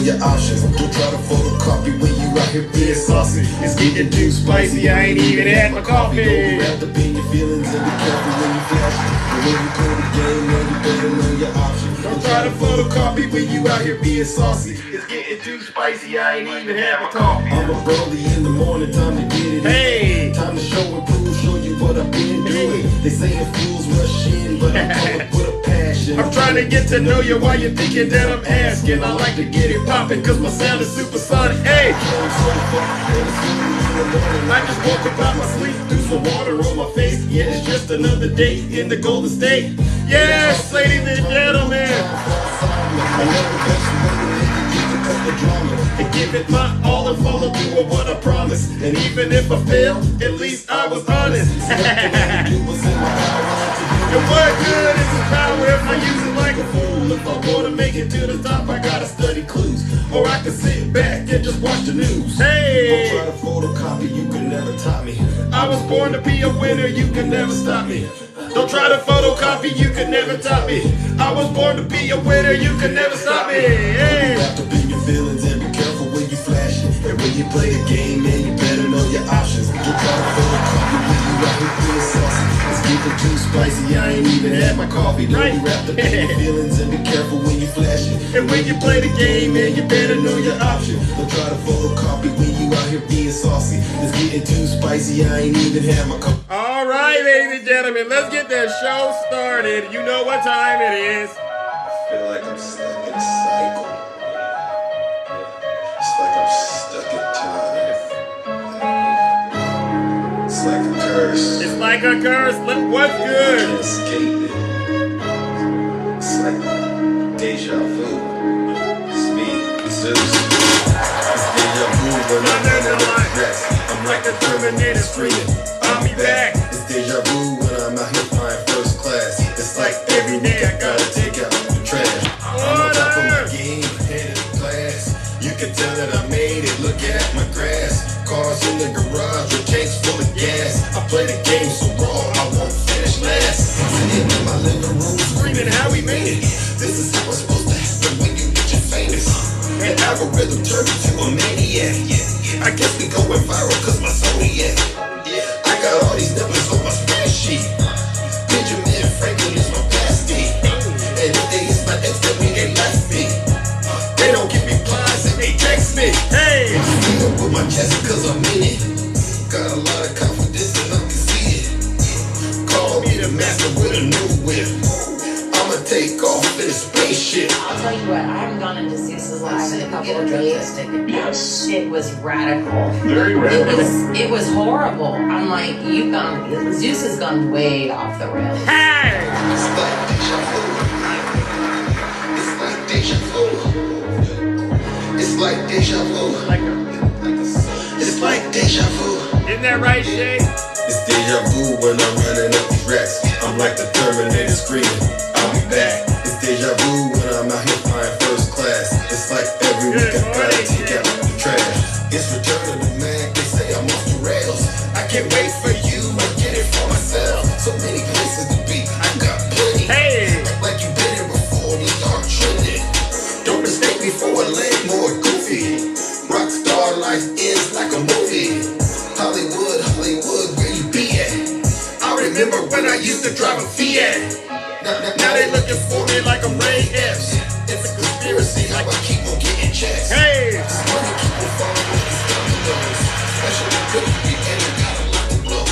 your options. Don't try to photocopy when you out here being saucy. It's getting too spicy, I ain't even had my coffee. Don't be wrapped up in your feelings and be careful when you flash it. And when you play the game, man, you better know your options. Don't try to photocopy when you out here being saucy. It's getting too spicy, I ain't even had my coffee. I'm a early in the morning, time to get it. Hey, time to show and prove, show you what I've been doing. They say the fools rush in, but I'm coming with a passion. I'm trying to get to know you while you're thinking that I'm asking. I like to get it poppin' cause my sound is supersonic. Hey, I just woke up out my sleep, threw some water on my face. Yeah, it's just another day in the Golden State. Yes, ladies and gentlemen, and give it my all and follow through with what I promised. And even if I fail, at least I was honest. And what good is the power if I use it like a fool? If I wanna make it to the top, I gotta study clues. Or I can sit back and just watch the news. Hey! Don't try to photocopy, you can never top me. I was born to be a winner, you can never stop me. Don't try to photocopy, you can never top me. I was born to be a winner, you can never stop me. Hey! You have to be your feelings and be careful when you flash it. And when you play the game, man, you better know your options. Don't try to photocopy when you out here being saucy. It's getting too spicy, I ain't even had my coffee. Don't be wrapped up in your feelings and be careful when you flash it. And when you play the game, man, you better know your options. Don't try to photocopy when you out here being saucy. It's getting too spicy, I ain't even had my coffee. All right, ladies and gentlemen, let's get that show started. You know what time it is. I feel like I'm stuck in a cycle. It's like I'm stuck in time. It's like a curse. It's like a curse. What's I good? can't escape it. It's like deja vu. It's me, Zeus. It's deja vu when I'm running up the rest. I'm like a Terminator screaming, I'll be back. It's deja vu when I'm out here flying first class. It's like every day I gotta take out the trash. I'm on top of my game, headed to class. You can tell that I made it, look at my grass. Cars in the garage with tanks full of gas. I play the game so raw, I won't finish last. Sitting in my living room screaming how we made it. This is how it's supposed to happen when you get your famous. An algorithm turned me to a maniac. I guess we going viral cause my zodiac. I got all these numbers on my spreadsheet. Benjamin Franklin is my bestie. And if they is my ex, that mean they left me. They don't give me replies and they text me. Hey! I with my chest cause I'm in it. Got a lot of confidence and I can see it. Call me the master with a new whip. I'ma take off in a spaceship. I'll tell you what, I haven't gone into Zeus's live in a couple of days. Yes. It was radical. Very radical. It was horrible. I'm like, Zeus has gone way off the rails. Hey! It's like deja vu. It's like deja vu. It's like deja vu. It's like deja vu. Isn't that right, Shay? It's deja vu when I'm running up the tracks. I'm like the Terminator screaming, I'll be back. It's deja vu when I'm out here flying first class. It's like every week I gotta take out the trash. It's return of the Mac, they say I'm off the rails. I can't wait for you, I get it for myself. So many places to be, I got plenty. Hey! Act like you've been here before, we start trending. Don't mistake me for a lame or a goofy. Rockstar life ends like a movie. Hollywood, where you be at? I remember when I used to drive a Fiat. Now they looking for me like I'm Ray Epps. It's a conspiracy how I keep on getting checks. Hey! This money keep on falling with these dominoes. Special ability and I gotta lock the blow.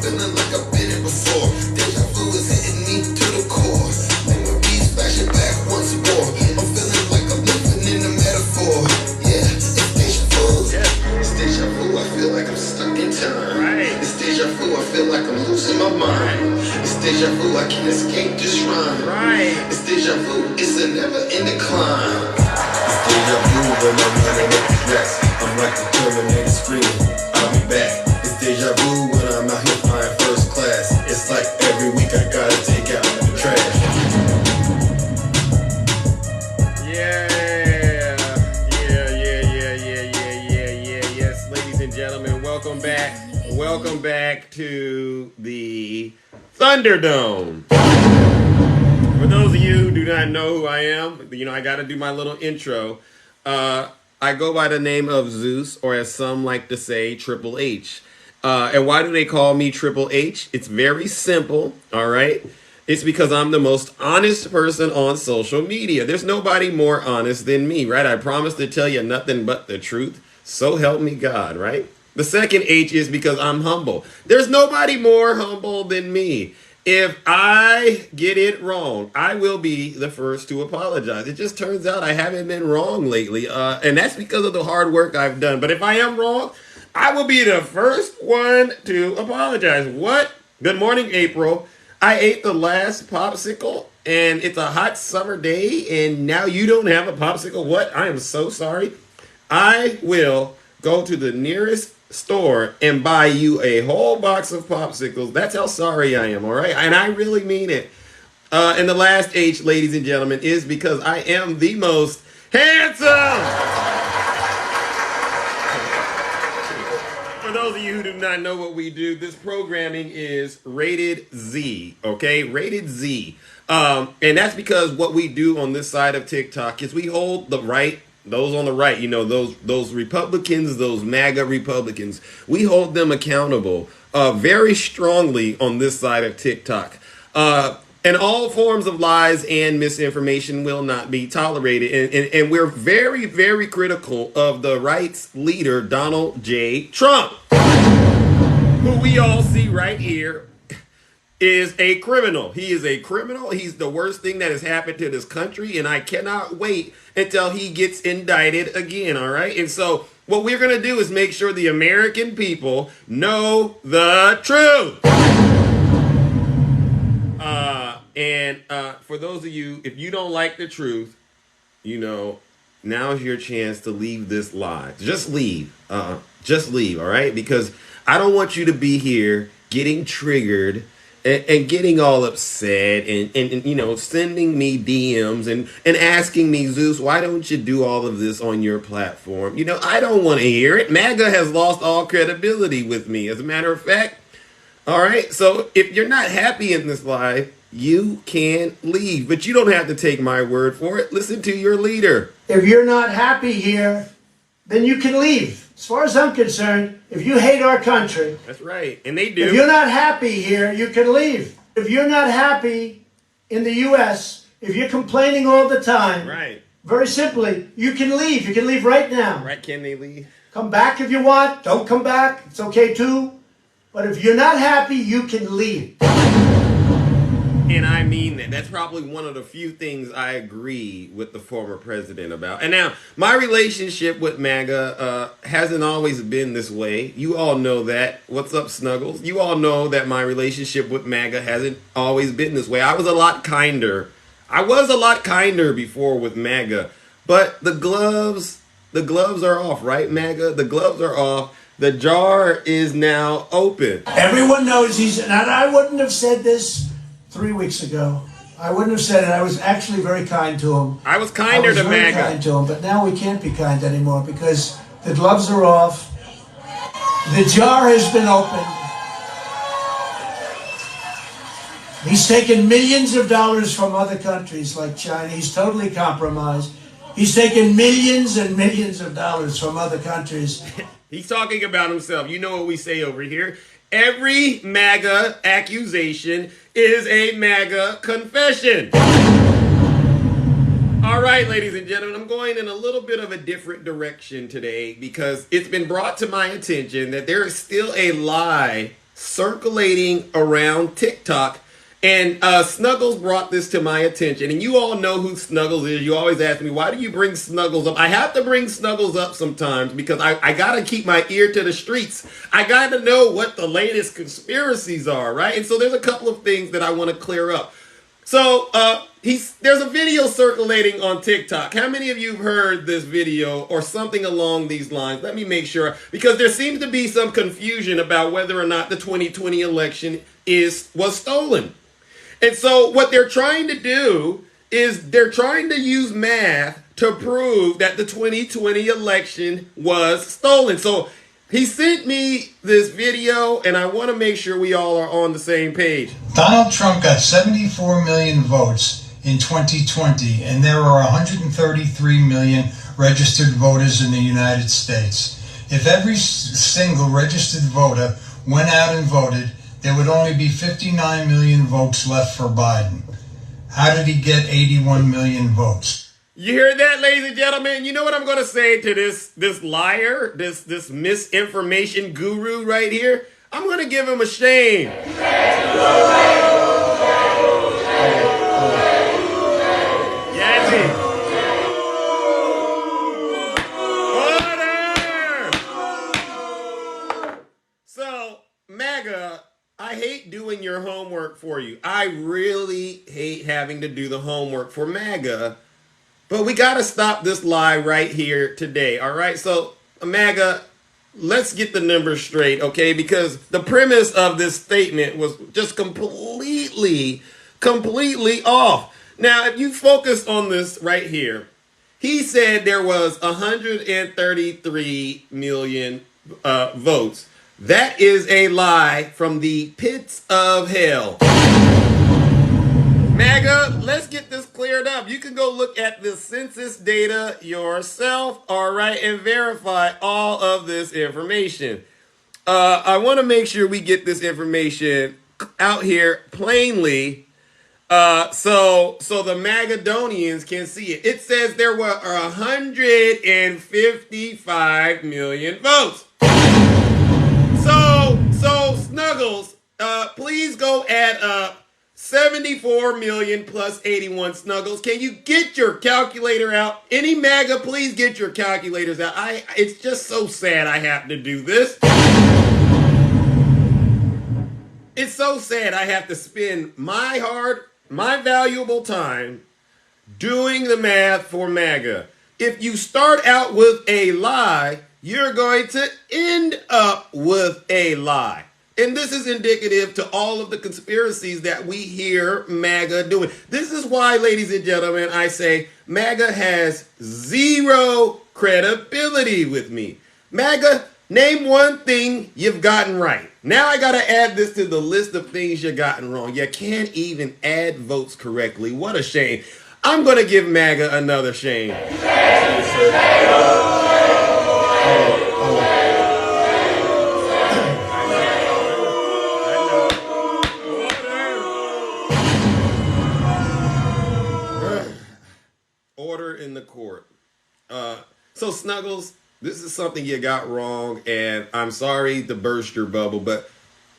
Feeling like I've been here before. Deja vu is hitting me to the core. Memories flashing back once more. I'm feeling like I'm living in a metaphor. Yeah, it's deja vu. It's deja vu, I feel like I'm stuck in time. Right. It's deja vu, I feel like I'm losing my mind. It's deja vu, I can't escape this rhyme. Right. It's deja vu, it's a never-ending climb. It's deja vu when I'm running up the tracks. I'm like the Terminator screaming, I'll be back. It's deja vu when I'm out here flying first class. It's like every week I gotta take out the trash. Yes, ladies and gentlemen, welcome back. Welcome back to the Thunderdome. For those of you who do not know who I am, I got to do my little intro. I go by the name of Zeus, or as some like to say, Triple H. And why do they call me Triple H? It's very simple, all right? It's because I'm the most honest person on social media. There's nobody more honest than me, right? I promise to tell you nothing but the truth. So help me God, right? The second H is because I'm humble. There's nobody more humble than me. If I get it wrong, I will be the first to apologize. It just turns out I haven't been wrong lately, and that's because of the hard work I've done. But if I am wrong, I will be the first one to apologize. What? Good morning, April. I ate the last popsicle, and it's a hot summer day, and now you don't have a popsicle? What? I am so sorry. I will go to the nearest store and buy you a whole box of popsicles. That's how sorry I am, all right? And I really mean it. And the last H, ladies and gentlemen, is because I am the most handsome. For those of you who do not know what we do, this programming is Rated Z, okay? Rated Z. And that's because what we do on this side of TikTok is we hold the right, those on the right, you know, those Republicans, those MAGA Republicans, we hold them accountable very strongly on this side of TikTok. And all forms of lies and misinformation will not be tolerated. And we're very, very critical of the right's leader, Donald J. Trump, who we all see right here is a criminal. He is a criminal. He's the worst thing that has happened to this country, and I cannot wait until he gets indicted again, all right? And so what we're going to do is make sure the American people know the truth. And for those of you, if you don't like the truth, you know, now's your chance to leave this live. Just leave. Just leave, all right? Because I don't want you to be here getting triggered and getting all upset and you know, sending me DMs and asking me, Zeus, why don't you do all of this on your platform? You know, I don't want to hear it. MAGA has lost all credibility with me, as a matter of fact. All right, so if you're not happy in this live, you can leave. But you don't have to take my word for it. Listen to your leader. If you're not happy here, then you can leave. As far as I'm concerned, if you hate our country, that's right, and they do. If you're not happy here, you can leave. If you're not happy in the U.S., if you're complaining all the time, right, very simply, you can leave. You can leave right now. Right? Can they leave? Come back if you want. Don't come back. It's okay too. But if you're not happy, you can leave. And I mean that. That's probably one of the few things I agree with the former president about. And now, my relationship with MAGA hasn't always been this way. You all know that. What's up, Snuggles? You all know that my relationship with MAGA hasn't always been this way. I was a lot kinder. Before with MAGA. But the gloves are off, right, MAGA? The gloves are off. The jar is now open. Everyone knows and I wouldn't have said this 3 weeks ago. I wouldn't have said it. I was actually very kind to him. I was kinder to MAGA. Very kind to him, but now we can't be kind anymore because the gloves are off. The jar has been opened. He's taken millions of dollars from other countries like China. He's totally compromised. He's taken millions and millions of dollars from other countries. He's talking about himself. You know what we say over here. Every MAGA accusation is a MAGA confession. All right, ladies and gentlemen, I'm going in a little bit of a different direction today because it's been brought to my attention that there is still a lie circulating around TikTok. And Snuggles brought this to my attention. And you all know who Snuggles is. You always ask me, why do you bring Snuggles up? I have to bring Snuggles up sometimes because I got to keep my ear to the streets. I got to know what the latest conspiracies are, right? And so there's a couple of things that I want to clear up. So there's a video circulating on TikTok. How many of you have heard this video or something along these lines? Let me make sure, because there seems to be some confusion about whether or not the 2020 election was stolen. And so what they're trying to do is they're trying to use math to prove that the 2020 election was stolen. So he sent me this video, and I want to make sure we all are on the same page. Donald Trump got 74 million votes in 2020, and there are 133 million registered voters in the United States. If every single registered voter went out and voted, there would only be 59 million votes left for Biden. How did he get 81 million votes? You hear that, ladies and gentlemen? You know what I'm going to say to this liar, this misinformation guru right here? I'm going to give him a shame. Yazzie. Order! So, MAGA, I hate doing your homework for you. I really hate having to do the homework for MAGA. But we got to stop this lie right here today, all right? So, MAGA, let's get the numbers straight, okay? Because the premise of this statement was just completely off. Now, if you focus on this right here, he said there was 133 million votes. That is a lie from the pits of hell. MAGA, let's get this cleared up. You can go look at the census data yourself, all right, and verify all of this information. I want to make sure we get this information out here plainly, so the Magadonians can see it. It says there were 155 million votes. So Snuggles, please go add up 74 million plus 81. Snuggles, can you get your calculator out? Any MAGA, please get your calculators out. It's just so sad I have to do this. It's so sad I have to spend my valuable time doing the math for MAGA. If you start out with a lie, you're going to end up with a lie. And this is indicative to all of the conspiracies that we hear MAGA doing. This is why, ladies and gentlemen, I say MAGA has zero credibility with me. MAGA, name one thing you've gotten right. Now I got to add this to the list of things you've gotten wrong. You can't even add votes correctly. What a shame. I'm going to give MAGA another shame. Order in the court. So Snuggles, this is something you got wrong, and I'm sorry to burst your bubble, but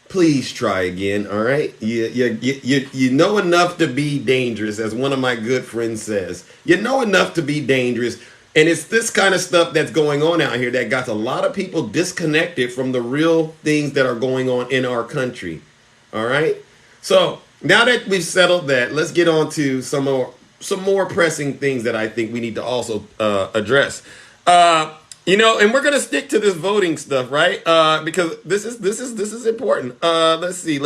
please try again, all right? You know enough to be dangerous, as one of my good friends says. You know enough to be dangerous, and it's this kind of stuff that's going on out here that got a lot of people disconnected from the real things that are going on in our country, all right? So now that we've settled that, let's get on to some more pressing things that I think we need to also address. And we're gonna stick to this voting stuff, right? Because this is important. Let's see.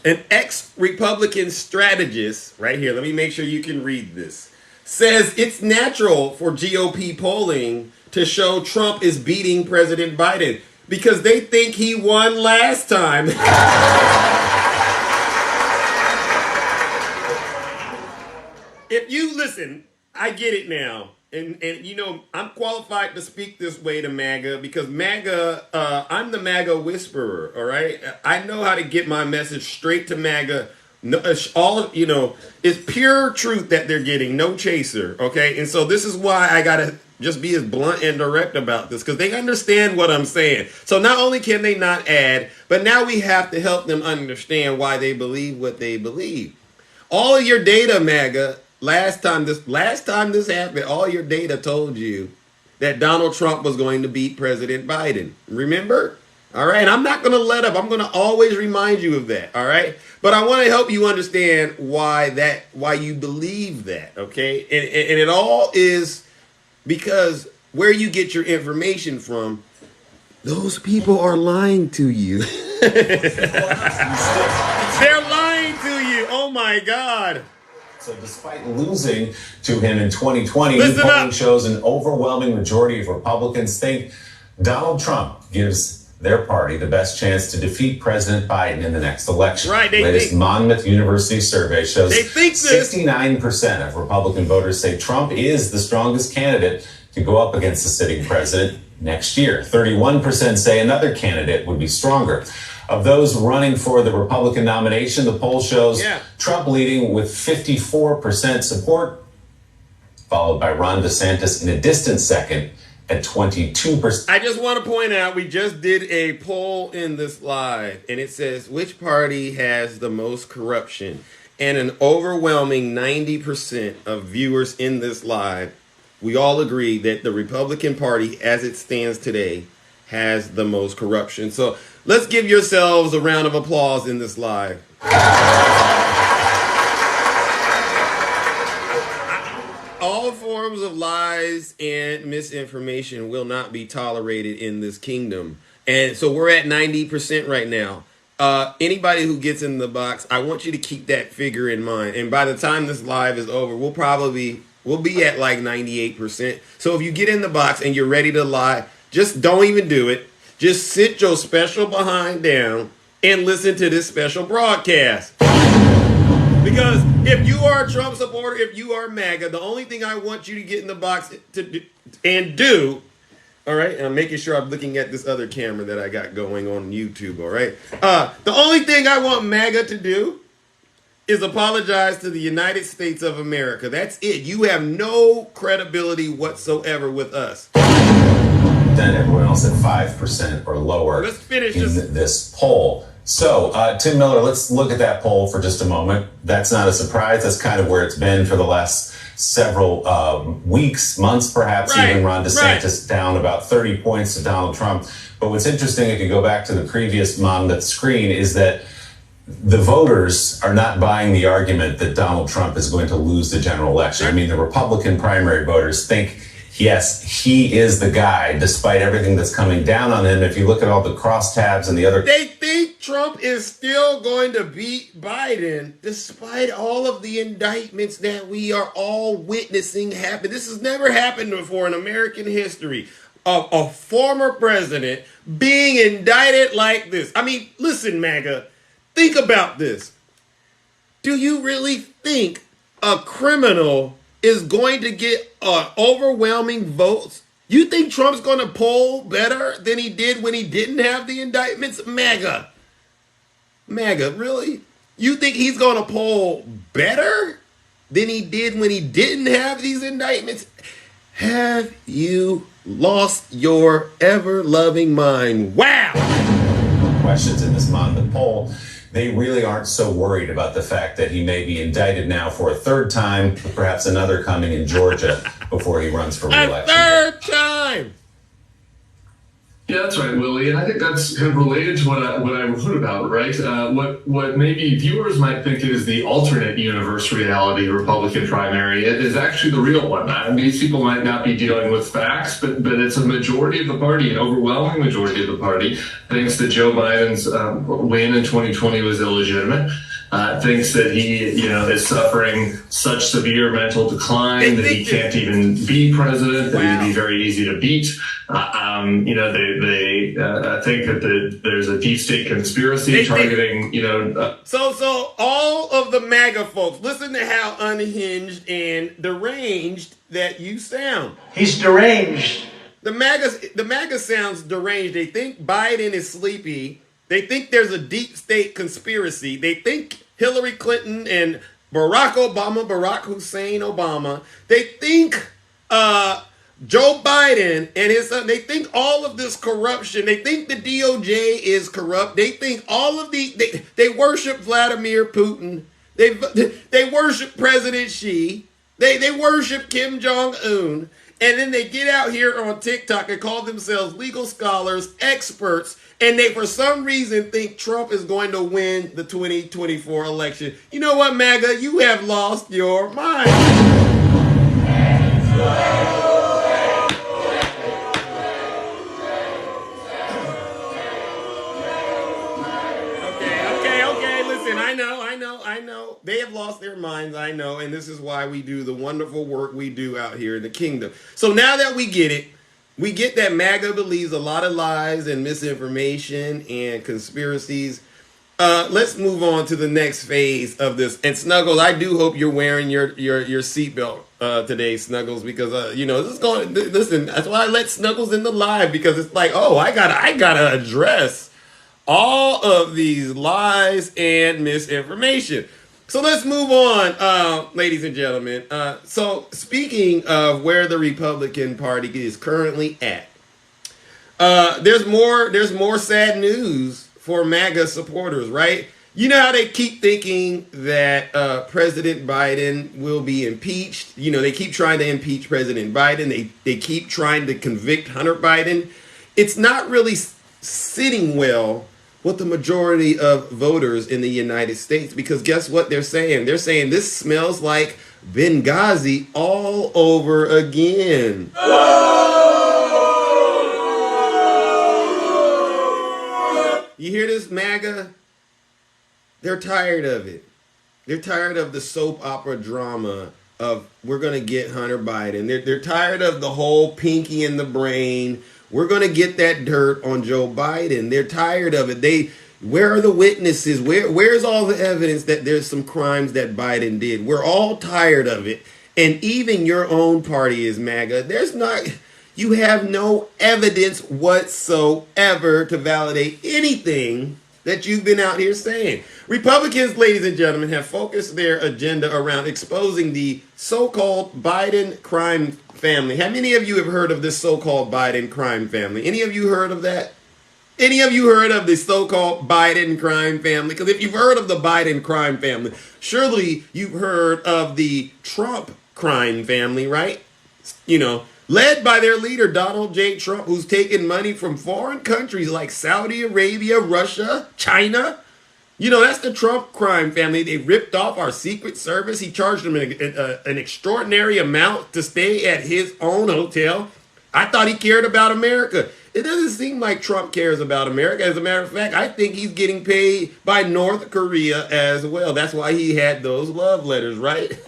An ex-Republican strategist, right here, let me make sure you can read this, says it's natural for GOP polling to show Trump is beating President Biden because they think he won last time. If you listen, I get it now. And I'm qualified to speak this way to MAGA because MAGA, I'm the MAGA whisperer, all right? I know how to get my message straight to MAGA. No, it's pure truth that they're getting, no chaser, okay? And so this is why I got to just be as blunt and direct about this because they understand what I'm saying. So not only can they not add, but now we have to help them understand why they believe what they believe. All of your data, MAGA, last time this happened, all your data told you that Donald Trump was going to beat President Biden. Remember? All right. And I'm not going to let up. I'm going to always remind you of that. All right. But I want to help you understand why you believe that. OK. And it all is because where you get your information from, those people are lying to you. They're lying to you. Oh, my God. So despite losing to him in 2020, new polling shows an overwhelming majority of Republicans think Donald Trump gives their party the best chance to defeat President Biden in the next election. Right, The latest Monmouth University survey shows they think this. 69% of Republican voters say Trump is the strongest candidate to go up against the sitting president next year. 31% say another candidate would be stronger. Of those running for the Republican nomination, the poll shows Trump leading with 54% support, followed by Ron DeSantis in a distant second at 22%. I just want to point out, we just did a poll in this live, and it says, which party has the most corruption? And an overwhelming 90% of viewers in this live, we all agree that the Republican Party, as it stands today, has the most corruption. So let's give yourselves a round of applause in this live. All forms of lies and misinformation will not be tolerated in this kingdom. And so we're at 90% right now. Anybody who gets in the box, I want you to keep that figure in mind. And by the time this live is over, we'll be at like 98%. So if you get in the box and you're ready to lie, just don't even do it. Just sit your special behind down and listen to this special broadcast. Because if you are a Trump supporter, if you are MAGA, the only thing I want you to get in the box and do, all right, and I'm making sure I'm looking at this other camera that I got going on YouTube, all right? The only thing I want MAGA to do is apologize to the United States of America. That's it. You have no credibility whatsoever with us. Then everyone else at 5% or lower. Let's finish this poll. So, Tim Miller, let's look at that poll for just a moment. That's not a surprise. That's kind of where it's been for the last several weeks, months, perhaps. Even Ron DeSantis down about 30 points to Donald Trump. But what's interesting, if you go back to the previous Monmouth screen, is that the voters are not buying the argument that Donald Trump is going to lose the general election. I mean, the Republican primary voters think, yes, he is the guy, despite everything that's coming down on him. If you look at all the crosstabs and the other... They think Trump is still going to beat Biden, despite all of the indictments that we are all witnessing happen. This has never happened before in American history. Of a former president being indicted like this. I mean, listen, MAGA, think about this. Do you really think a criminal is going to get overwhelming votes? You think Trump's going to poll better than he did when he didn't have the indictments? MAGA, really? You think he's going to poll better than he did when he didn't have these indictments? Have you lost your ever-loving mind? Wow! Questions in this Monmouth poll. They really aren't so worried about the fact that he may be indicted now for a third time, perhaps another coming in Georgia before he runs for re-election. A third time! Yeah, that's right, Willie. And I think that's kind of related to what I wrote about, right? What maybe viewers might think is the alternate universe reality Republican primary is actually the real one. These people might not be dealing with facts, but it's a majority of the party, an overwhelming majority of the party, thinks that Joe Biden's win in 2020 was illegitimate. Thinks that he, is suffering such severe mental decline that he can't even be president, that he'd be very easy to beat. They think that there's a deep state conspiracy targeting, So all of the MAGA folks, listen to how unhinged and deranged that you sound. He's deranged. The MAGA sounds deranged. They think Biden is sleepy. They think there's a deep state conspiracy. They think Hillary Clinton and Barack Hussein Obama, they think Joe Biden and his son, they think all of this corruption, they think the DOJ is corrupt. They think all of they worship Vladimir Putin. They worship President Xi. They worship Kim Jong-un. And then they get out here on TikTok and call themselves legal scholars, experts, and they, for some reason, think Trump is going to win the 2024 election. You know what, MAGA? You have lost your mind. Okay. Listen, I know. They have lost their minds, I know, and this is why we do the wonderful work we do out here in the kingdom. So now that we get it, We get that MAGA believes a lot of lies and misinformation and conspiracies. Let's move on to the next phase of this. And Snuggles, I do hope you're wearing your seatbelt today, Snuggles, because this is going. Listen, that's why I let Snuggles in the live, because it's like, oh, I gotta address all of these lies and misinformation. So let's move on, ladies and gentlemen. So speaking of where the Republican Party is currently at, there's more sad news for MAGA supporters, right? You know how they keep thinking that President Biden will be impeached. You know, they keep trying to impeach President Biden. They keep trying to convict Hunter Biden. It's not really sitting well with the majority of voters in the United States, because guess what they're saying? They're saying this smells like Benghazi all over again. You hear this, MAGA? They're tired of it. They're tired of the soap opera drama of we're going to get Hunter Biden. They're tired of the whole pinky in the brain. We're going to get that dirt on Joe Biden. They're tired of it. Where are the witnesses? Where's all the evidence that there's some crimes that Biden did? We're all tired of it. And even your own party is MAGA. You have no evidence whatsoever to validate anything that you've been out here saying. Republicans, ladies and gentlemen, have focused their agenda around exposing the so-called Biden crime family. How many of you have heard of this so-called Biden crime family? Any of you heard of that? Any of you heard of the so-called Biden crime family? Because if you've heard of the Biden crime family, surely you've heard of the Trump crime family, right? You know, led by their leader, Donald J. Trump, who's taken money from foreign countries like Saudi Arabia, Russia, China. You know, that's the Trump crime family. They ripped off our Secret Service. He charged them an extraordinary amount to stay at his own hotel. I thought he cared about America. It doesn't seem like Trump cares about America. As a matter of fact, I think he's getting paid by North Korea as well. That's why he had those love letters, right?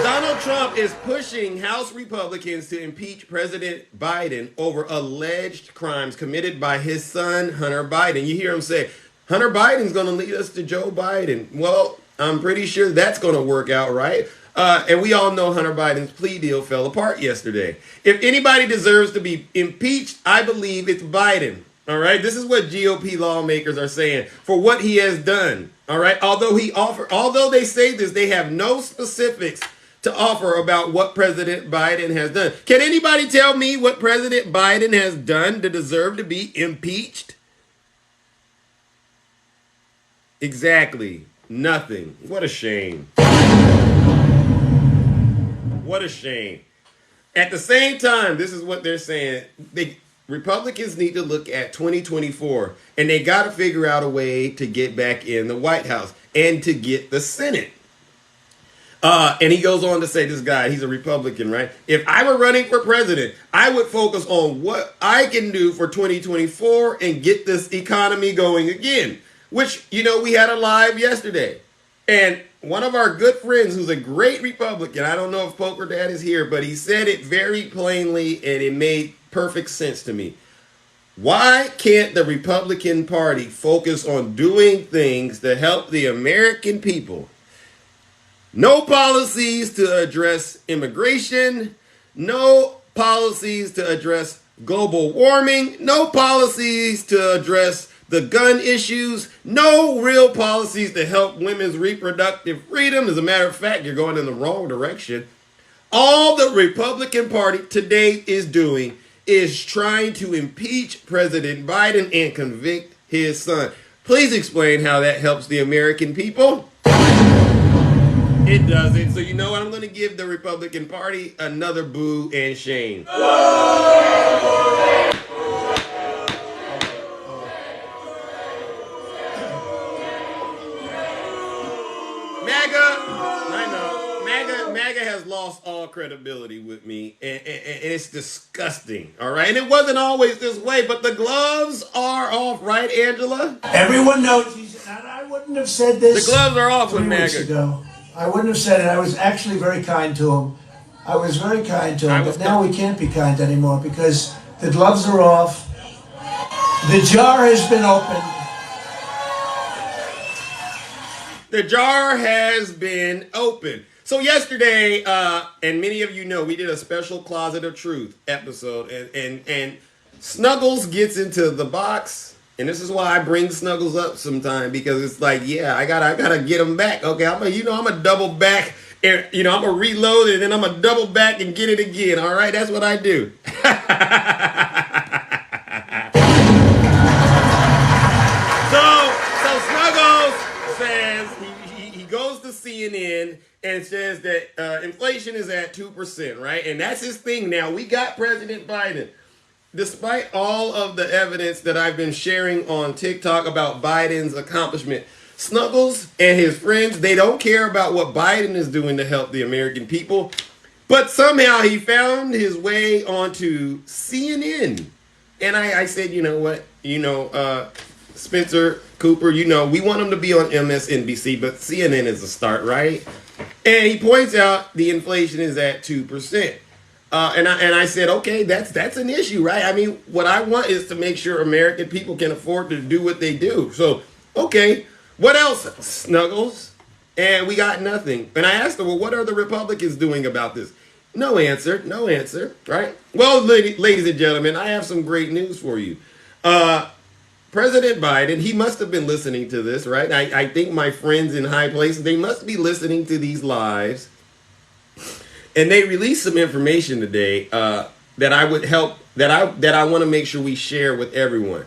Donald Trump is pushing House Republicans to impeach President Biden over alleged crimes committed by his son, Hunter Biden. You hear him say, Hunter Biden's going to lead us to Joe Biden. Well, I'm pretty sure that's going to work out, right? And we all know Hunter Biden's plea deal fell apart yesterday. If anybody deserves to be impeached, I believe it's Biden. All right, this is what GOP lawmakers are saying for what he has done. All right, although they say this, they have no specifics to offer about what President Biden has done. Can anybody tell me what President Biden has done to deserve to be impeached? Exactly, nothing. What a shame. What a shame. At the same time, this is what they're saying. Republicans need to look at 2024, and they got to figure out a way to get back in the White House and to get the Senate. And he goes on to say, this guy, he's a Republican, right? If I were running for president, I would focus on what I can do for 2024 and get this economy going again, which, you know, we had a live yesterday. And one of our good friends who's a great Republican, I don't know if Poker Dad is here, but he said it very plainly and it made perfect sense to me. Why can't the Republican Party focus on doing things to help the American people? No policies to address immigration, no policies to address global warming, no policies to address the gun issues, no real policies to help women's reproductive freedom. As a matter of fact, you're going in the wrong direction. All the Republican Party today is doing is trying to impeach President Biden and convict his son. Please explain how that helps the American people. It doesn't. So you know what? I'm going to give the Republican Party another boo and shame. MAGA has lost all credibility with me, and it's disgusting, all right? And it wasn't always this way, but the gloves are off, right, Angela? Everyone knows and I wouldn't have said this. The gloves are off with 3 weeks MAGA. ago. I wouldn't have said it. I was actually very kind to him. I was very kind to him, but now we can't be kind anymore because the gloves are off. The jar has been opened. The jar has been opened. So yesterday, and many of you know, we did a special Closet of Truth episode, and Snuggles gets into the box, and this is why I bring Snuggles up sometime, because it's like, yeah, I gotta get him back. Okay, I'm a double back, and I'm gonna reload it, and then I'm gonna double back and get it again. All right, that's what I do. So Snuggles says he goes to CNN and says that inflation is at 2%, right? And that's his thing now. We got President Biden. Despite all of the evidence that I've been sharing on TikTok about Biden's accomplishment, Snuggles and his friends, they don't care about what Biden is doing to help the American people. But somehow he found his way onto CNN. And I said, you know what? Spencer Cooper, we want him to be on MSNBC, but CNN is a start, right? And he points out the inflation is at 2%. And I said, okay, that's an issue, right? I mean, what I want is to make sure American people can afford to do what they do. So, okay, what else, Snuggles? And we got nothing. And I asked him, well, what are the Republicans doing about this? No answer, right? Well, ladies and gentlemen, I have some great news for you. President Biden, he must have been listening to this, right? I think my friends in high places, they must be listening to these lives. And they released some information today that I want to make sure we share with everyone.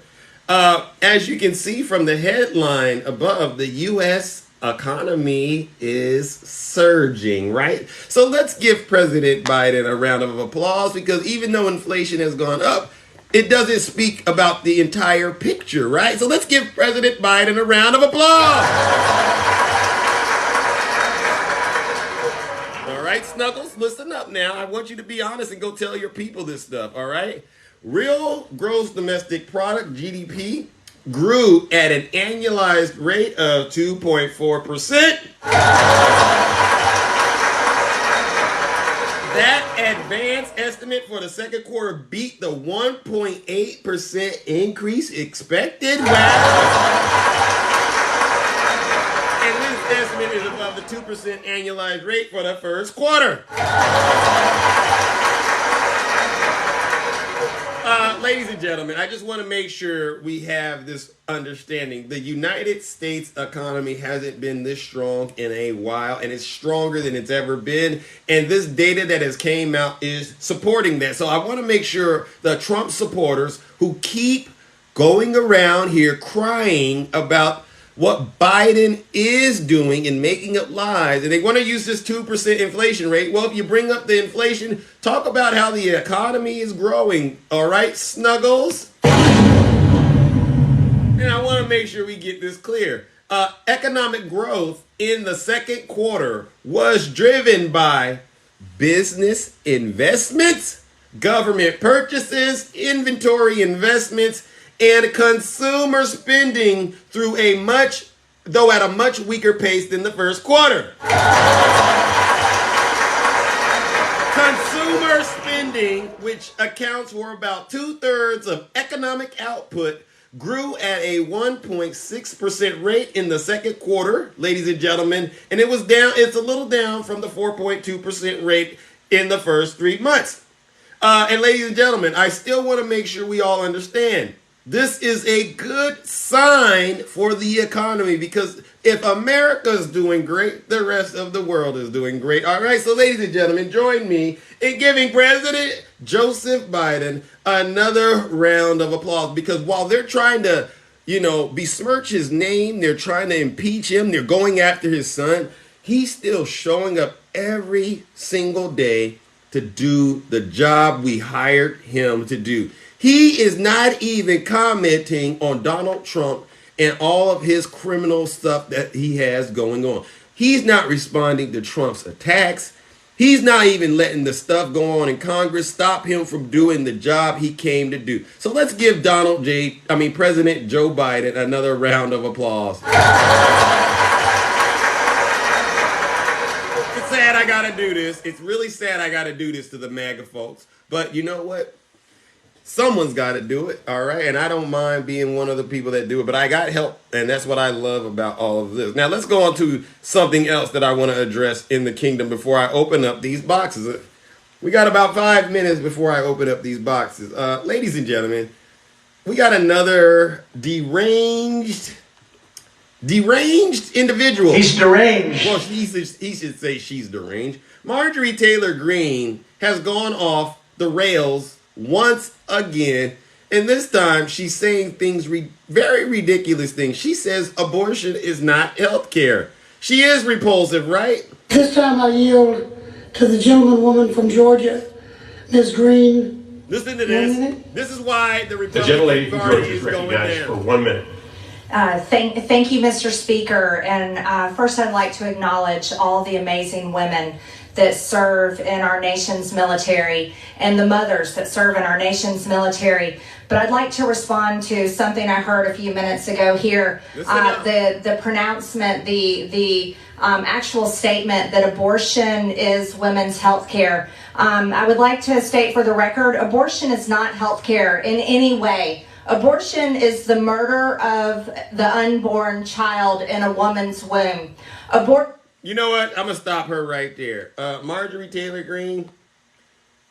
As you can see from the headline above, the U.S. economy is surging, right? So let's give President Biden a round of applause, because even though inflation has gone up, it doesn't speak about the entire picture, right? So let's give President Biden a round of applause. All right, Snuggles, listen up now. I want you to be honest and go tell your people this stuff, all right? Real gross domestic product, GDP, grew at an annualized rate of 2.4%. That advanced estimate for the second quarter beat the 1.8% increase expected. And this estimate is above the 2% annualized rate for the first quarter. Ladies and gentlemen, I just want to make sure we have this understanding. The United States economy hasn't been this strong in a while, and it's stronger than it's ever been. And this data that has came out is supporting that. So I want to make sure the Trump supporters who keep going around here crying about what Biden is doing and making up lies, and they want to use this 2% inflation rate. Well, if you bring up the inflation, talk about how the economy is growing. All right, Snuggles? And I want to make sure we get this clear. Economic growth in the second quarter was driven by business investments, government purchases, inventory investments, and consumer spending through at a much weaker pace than the first quarter. Consumer spending, which accounts for about 2/3 of economic output, grew at a 1.6% rate in the second quarter, ladies and gentlemen, and it's a little down from the 4.2% rate in the first 3 months. And ladies and gentlemen, I still want to make sure we all understand. This is a good sign for the economy, because if America's doing great, the rest of the world is doing great. All right, so ladies and gentlemen, join me in giving President Joseph Biden another round of applause, because while they're trying to, besmirch his name, they're trying to impeach him, they're going after his son, he's still showing up every single day to do the job we hired him to do. He is not even commenting on Donald Trump and all of his criminal stuff that he has going on. He's not responding to Trump's attacks. He's not even letting the stuff go on in Congress stop him from doing the job he came to do. So let's give President Joe Biden another round of applause. It's sad I gotta do this. It's really sad I gotta do this to the MAGA folks. But you know what? Someone's got to do it, all right? And I don't mind being one of the people that do it, but I got help, and that's what I love about all of this. Now, let's go on to something else that I want to address in the kingdom before I open up these boxes. We got about 5 minutes before I open up these boxes. Ladies and gentlemen, we got another deranged individual. He's deranged. Well, he should say she's deranged. Marjorie Taylor Greene has gone off the rails once again, and this time she's saying things, very ridiculous things. She says abortion is not health care. She is repulsive, right? This time I yield to the gentlewoman from Georgia, Ms. Greene. Listen to this. This is why the Republican gentlelady from Party Georgia is is going recognized down. for 1 minute. Thank you, Mr. Speaker. And first, I'd like to acknowledge all the amazing women that serve in our nation's military and the mothers that serve in our nation's military. But I'd like to respond to something I heard a few minutes ago here. The pronouncement, the actual statement that abortion is women's health care. I would like to state for the record, abortion is not health care in any way. Abortion is the murder of the unborn child in a woman's womb. You know what? I'm going to stop her right there. Marjorie Taylor Greene,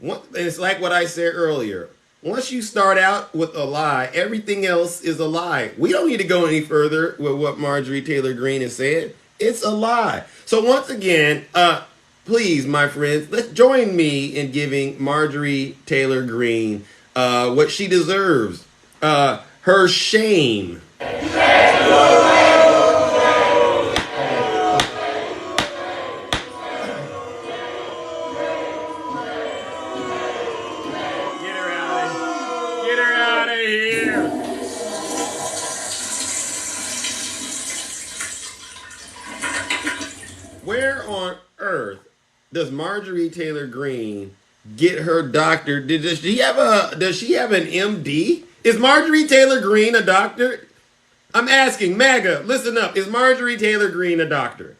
it's like what I said earlier. Once you start out with a lie, everything else is a lie. We don't need to go any further with what Marjorie Taylor Greene has said. It's a lie. So once again, please, my friends, let's join me in giving Marjorie Taylor Greene what she deserves. Her shame. Where on earth does Marjorie Taylor Greene get her doctor? Does she have an MD? Is Marjorie Taylor Greene a doctor? I'm asking, MAGA, listen up. Is Marjorie Taylor Greene a doctor?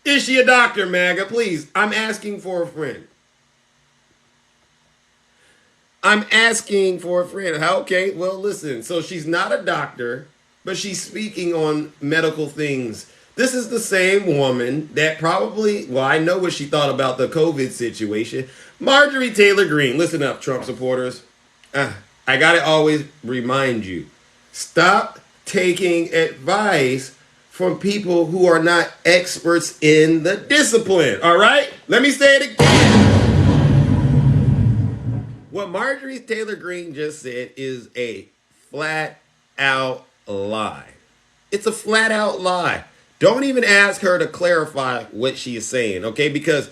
Is she a doctor, MAGA? Please, I'm asking for a friend. I'm asking for a friend. Okay, well, listen. So she's not a doctor, but she's speaking on medical things. This is the same woman that I know what she thought about the COVID situation. Marjorie Taylor Greene, listen up, Trump supporters. I got to always remind you, stop taking advice from people who are not experts in the discipline, all right? Let me say it again. What Marjorie Taylor Greene just said is a flat-out lie. It's a flat-out lie. Don't even ask her to clarify what she is saying, okay? Because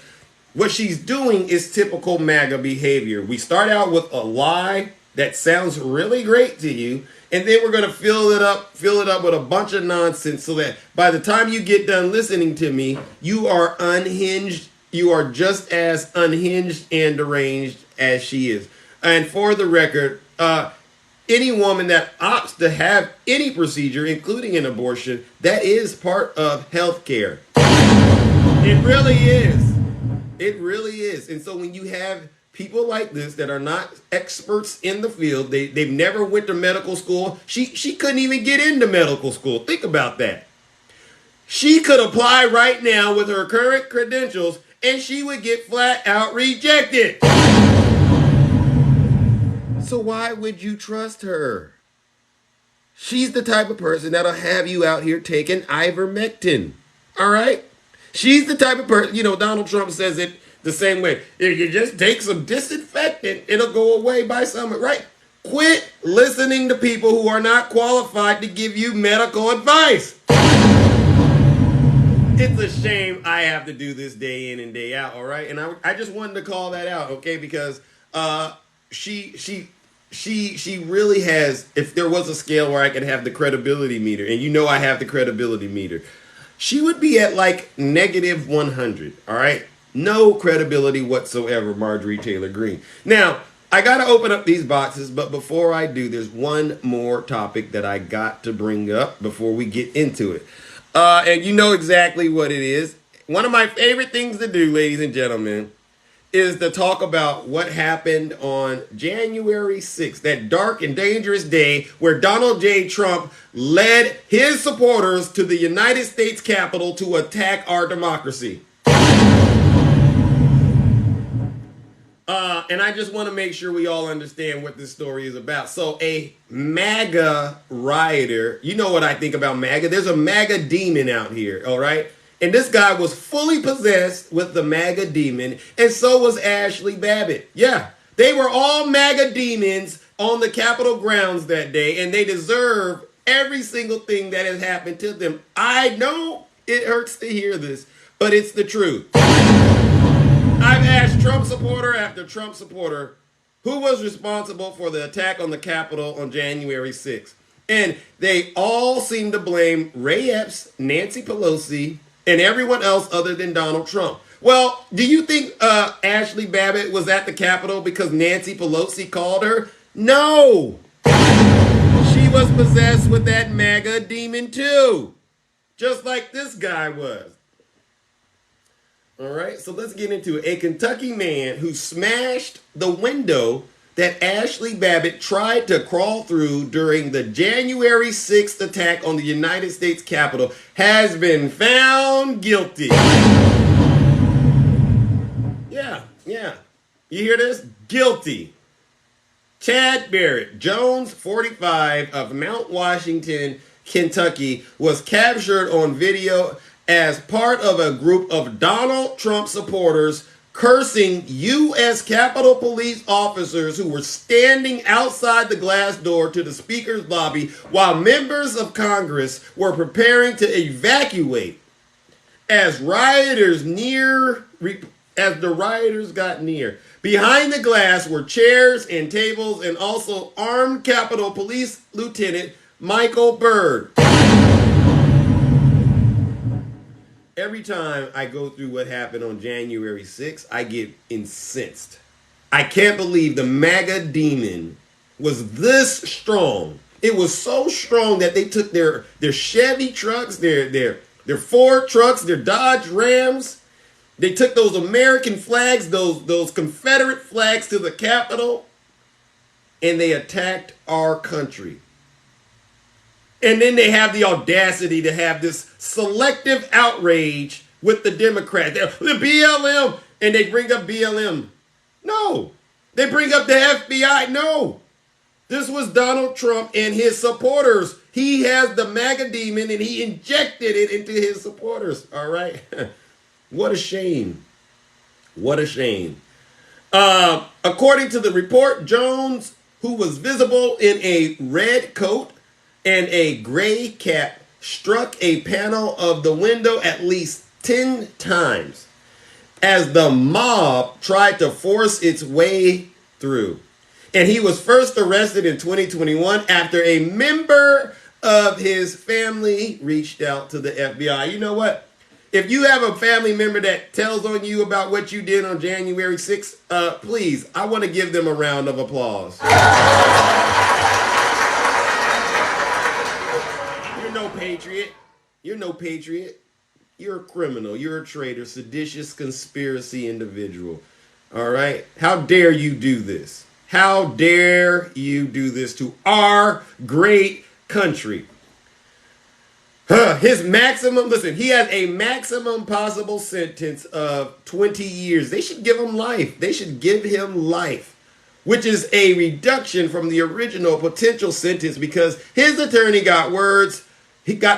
what she's doing is typical MAGA behavior. We start out with a lie that sounds really great to you, and then we're going to fill it up with a bunch of nonsense so that by the time you get done listening to me, you are unhinged. You are just as unhinged and deranged as she is. And for the record, any woman that opts to have any procedure, including an abortion, that is part of health care. It really is. It really is. And so when you have people like this that are not experts in the field, they've never went to medical school. She couldn't even get into medical school. Think about that. She could apply right now with her current credentials and she would get flat out rejected. So why would you trust her? She's the type of person that'll have you out here taking ivermectin. All right? She's the type of person, Donald Trump says it the same way. If you just take some disinfectant, it'll go away by summer, right? Quit listening to people who are not qualified to give you medical advice. It's a shame I have to do this day in and day out, all right? And I just wanted to call that out, okay? Because she really has, if there was a scale where I could have the credibility meter, and I have the credibility meter, she would be at like negative 100, all right? No credibility whatsoever, Marjorie Taylor Greene. Now, I got to open up these boxes, but before I do, there's one more topic that I got to bring up before we get into it. And you know exactly what it is. One of my favorite things to do, ladies and gentlemen, is to talk about what happened on January 6th, that dark and dangerous day where Donald J. Trump led his supporters to the United States Capitol to attack our democracy. And I just want to make sure we all understand what this story is about. So a MAGA rioter, you know what I think about MAGA. There's a MAGA demon out here, all right? And this guy was fully possessed with the MAGA demon, and so was Ashley Babbitt. Yeah, they were all MAGA demons on the Capitol grounds that day, and they deserve every single thing that has happened to them. I know it hurts to hear this, but it's the truth. I've asked Trump supporter after Trump supporter who was responsible for the attack on the Capitol on January 6th. And they all seem to blame Ray Epps, Nancy Pelosi, and everyone else other than Donald Trump. Well, do you think Ashley Babbitt was at the Capitol because Nancy Pelosi called her? No! She was possessed with that MAGA demon too. Just like this guy was. All right, so let's get into it. A Kentucky man who smashed the window that Ashley Babbitt tried to crawl through during the January 6th attack on the United States Capitol has been found guilty. Yeah. You hear this? Guilty. Chad Barrett Jones, 45, of Mount Washington, Kentucky, was captured on video as part of a group of Donald Trump supporters cursing U.S. Capitol Police officers who were standing outside the glass door to the Speaker's lobby while members of Congress were preparing to evacuate. As the rioters got near, behind the glass were chairs and tables and also armed Capitol Police Lieutenant Michael Byrd. Every time I go through what happened on January 6th, I get incensed. I can't believe the MAGA demon was this strong. It was so strong that they took their Chevy trucks, their Ford trucks, their Dodge Rams. They took those American flags, those Confederate flags to the Capitol, and they attacked our country. And then they have the audacity to have this selective outrage with the Democrats. The BLM, and they bring up BLM. No. They bring up the FBI. No. This was Donald Trump and his supporters. He has the MAGA demon, and he injected it into his supporters. All right? What a shame. What a shame. According to the report, Jones, who was visible in a red coat and a gray cap, struck a panel of the window at least 10 times as the mob tried to force its way through. And he was first arrested in 2021 after a member of his family reached out to the FBI. You know what? If you have a family member that tells on you about what you did on January 6th, please, I want to give them a round of applause. Patriot. You're no patriot. You're a criminal. You're a traitor, seditious conspiracy individual. All right? How dare you do this? How dare you do this to our great country? His maximum, listen, he has a maximum possible sentence of 20 years. They should give him life. They should give him life, which is a reduction from the original potential sentence because his attorney got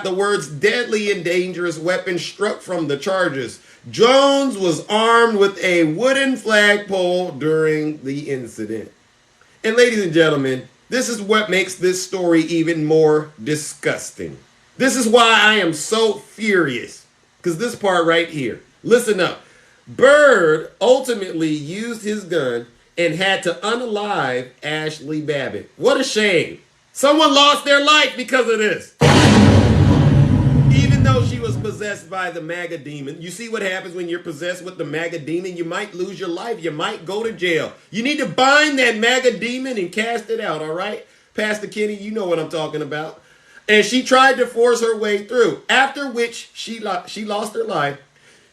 the words deadly and dangerous weapon struck from the charges. Jones was armed with a wooden flagpole during the incident. And ladies and gentlemen, this is what makes this story even more disgusting. This is why I am so furious. Because this part right here, listen up. Byrd ultimately used his gun and had to unalive Ashley Babbitt. What a shame. Someone lost their life because of this. Even though she was possessed by the MAGA demon, you see what happens when you're possessed with the MAGA demon? You might lose your life. You might go to jail. You need to bind that MAGA demon and cast it out, all right? Pastor Kenny, you know what I'm talking about. And she tried to force her way through, after which she lost her life.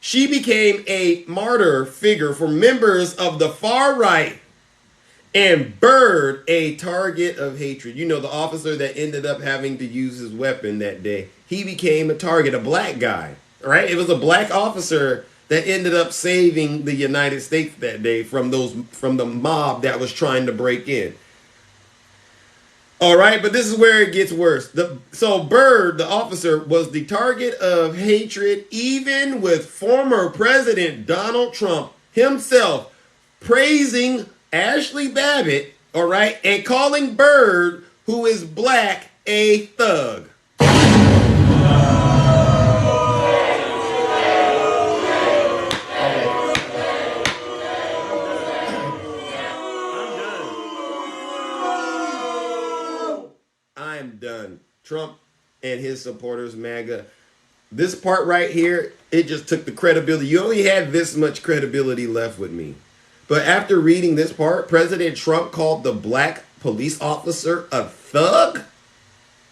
She became a martyr figure for members of the far right, and Byrd a target of hatred. You know, the officer that ended up having to use his weapon that day, he became a target, a black guy, right? It was a black officer that ended up saving the United States that day from the mob that was trying to break in. All right, but this is where it gets worse. So Byrd, the officer, was the target of hatred, even with former President Donald Trump himself praising Ashley Babbitt, all right, and calling Byrd, who is black, a thug. I'm done. Trump and his supporters, MAGA. This part right here, it just took the credibility. You only had this much credibility left with me. But after reading this part, President Trump called the black police officer a thug?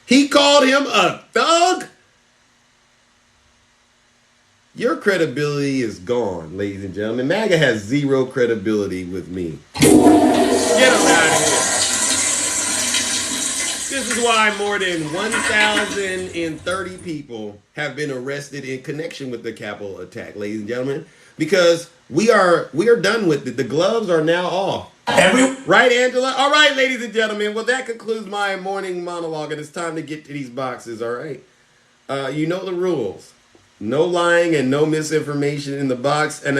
He called him a thug? Your credibility is gone, ladies and gentlemen. MAGA has zero credibility with me. Get him out of here. This is why more than 1,030 people have been arrested in connection with the Capitol attack, ladies and gentlemen, because we are done with it. The gloves are now off. Right, Angela? All right, ladies and gentlemen. Well, that concludes my morning monologue, and it's time to get to these boxes, all right? You know the rules. No lying and no misinformation in the box, and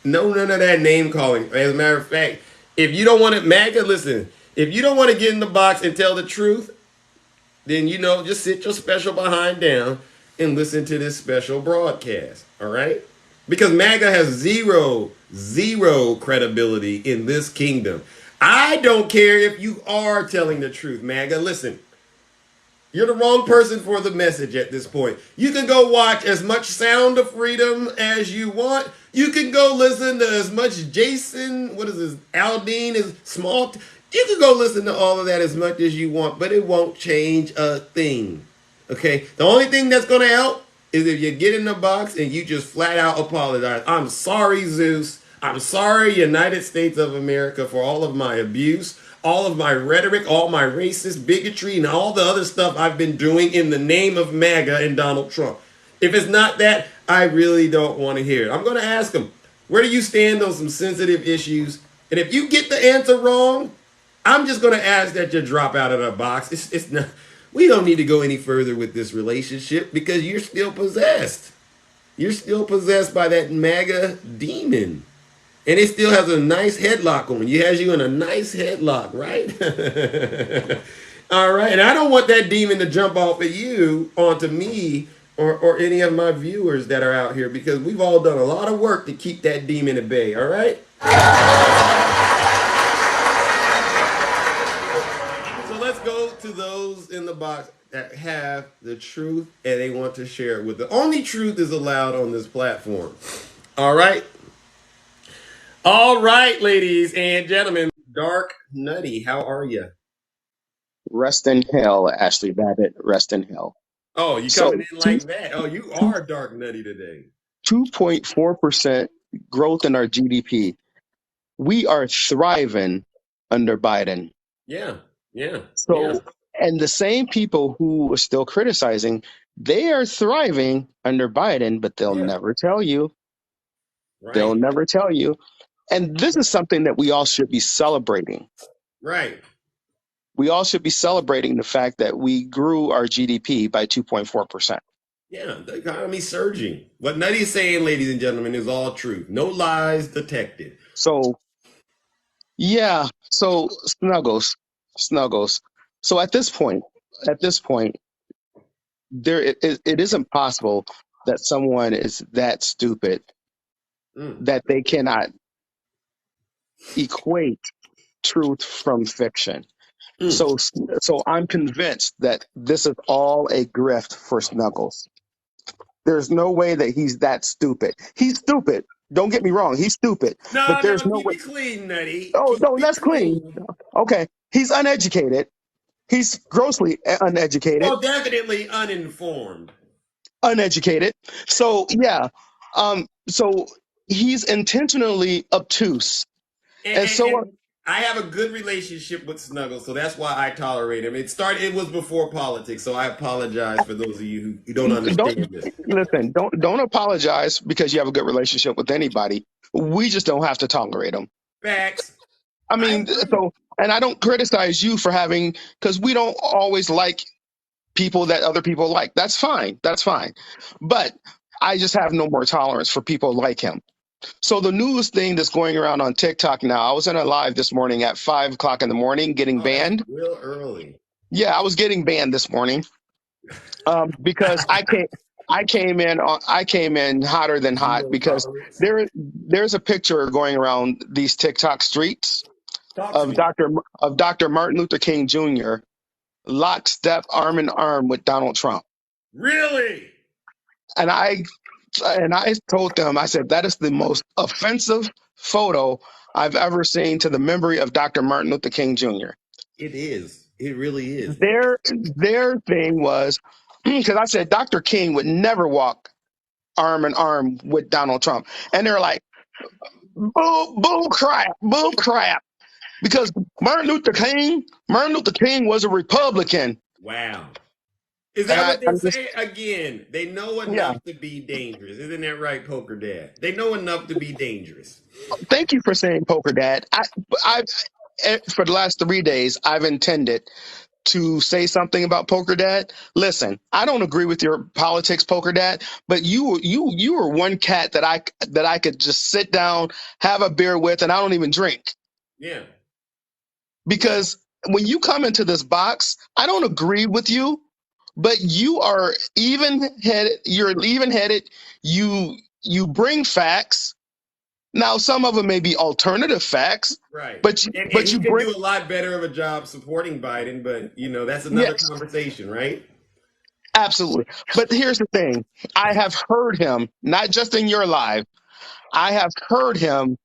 no none of that name calling. As a matter of fact, if you don't want it, MAGA, listen. If you don't want to get in the box and tell the truth, then, you know, just sit your special behind down and listen to this special broadcast, all right? Because MAGA has zero credibility in this kingdom. I don't care if you are telling the truth, MAGA. Listen, you're the wrong person for the message at this point. You can go watch as much Sound of Freedom as you want. You can go listen to as much Jason, Aldean is small. You can go listen to all of that as much as you want, but it won't change a thing. Okay? The only thing that's going to help is if you get in the box and you just flat out apologize. I'm sorry, Zeus. I'm sorry, United States of America, for all of my abuse, all of my rhetoric, all my racist bigotry, and all the other stuff I've been doing in the name of MAGA and Donald Trump. If it's not that, I really don't want to hear it. I'm going to ask them, where do you stand on some sensitive issues? And if you get the answer wrong, I'm just going to ask that you drop out of the box. It's not. We don't need to go any further with this relationship because you're still possessed. You're still possessed by that MAGA demon. And it still has a nice headlock on. It has you in a nice headlock, right? All right. And I don't want that demon to jump off at you onto me or any of my viewers that are out here, because we've all done a lot of work to keep that demon at bay. All right. To those in the box that have the truth and they want to share it with the only truth is allowed on this platform. All right, ladies and gentlemen. Dark Nutty, how are you? Rest in hell, Ashley Babbitt. Rest in hell. Oh, you coming in like that? Oh, you are Dark Nutty today. 2.4% growth in our GDP. We are thriving under Biden. Yeah. So, and the same people who are still criticizing, they are thriving under Biden, but they'll never tell you. Right. They'll never tell you. And this is something that we all should be celebrating. Right. We all should be celebrating the fact that we grew our GDP by 2.4%. Yeah, the economy's surging. What Nutty's saying, ladies and gentlemen, is all truth. No lies detected. So, yeah. So, Snuggles. So at this point, it isn't possible that someone is that stupid that they cannot equate truth from fiction. So I'm convinced that this is all a grift for Snuggles. There's no way that he's that stupid. He's stupid. Don't get me wrong. He's stupid. But there's no way. Clean, Nutty. Oh, no, that's clean. Okay. He's uneducated. He's grossly uneducated. Well, definitely uninformed. uneducated. So yeah, so he's intentionally obtuse, and so And I have a good relationship with Snuggles, so that's why I tolerate him. It was before politics, so I apologize for those of you who don't don't understand this. listen. Don't apologize because you have a good relationship with anybody. We just don't have to tolerate them. Facts. I I mean, agree. so and I don't criticize you for having because we don't always like people that other people like. That's fine. That's fine. But I just have no more tolerance for people like him. So the newest thing that's going around on TikTok now, I was in a live this morning at 5 o'clock in the morning getting Oh, that's banned. real early. Yeah, I was getting banned this morning because I came in hotter than hot Zero because tolerance. there's a picture going around these TikTok streets Talk to of me. Dr. Martin Luther King Jr. lockstep arm in arm with Donald Trump. Really? And I told them, I said, that is the most offensive photo I've ever seen to the memory of Dr. Martin Luther King Jr. It is. It really is. Their thing was because I said Dr. King would never walk arm in arm with Donald Trump, and they're like, bull crap, because Martin Luther King was a Republican. Wow. Is And that what I'm they're just, saying? Again, they know yeah. enough to be dangerous. Isn't that right, Poker Dad? They know enough to be dangerous. Thank you for saying Poker Dad. I for the last 3 days, I've intended to say something about Poker Dad. Listen, I don't agree with your politics, Poker Dad, but you are one cat that I could just sit down, have a beer with, and I don't even drink. Yeah. Because when you come into this box, I don't agree with you, but you are even-headed. You're even-headed. You bring facts. Now, some of them may be alternative facts, Right. but And he you could bring do a lot better of a job supporting Biden, but that's another yes, conversation, right? absolutely. But here's the thing: I have heard him not just in your live. I have heard him.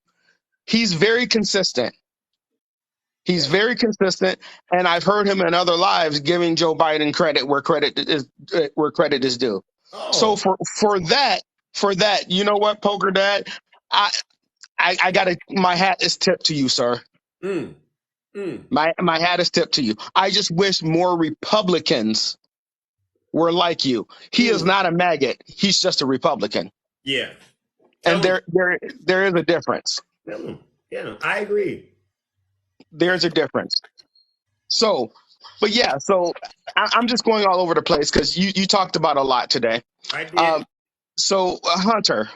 He's very consistent. He's Yeah. very consistent, and I've heard him in other lives giving Joe Biden credit where credit is due. So Oh. for that, you know what, Poker Dad, I got my hat is tipped to you, sir. Mm. Mm. My hat is tipped to you. I just wish more Republicans were like you. He is Mm. not a maggot. He's just a Republican, Yeah. and Tell him. there is a difference. Tell him. Yeah, I agree. There's a difference. So, but yeah, so I'm just going all over the place because you talked about a lot today. I did. So Hunter,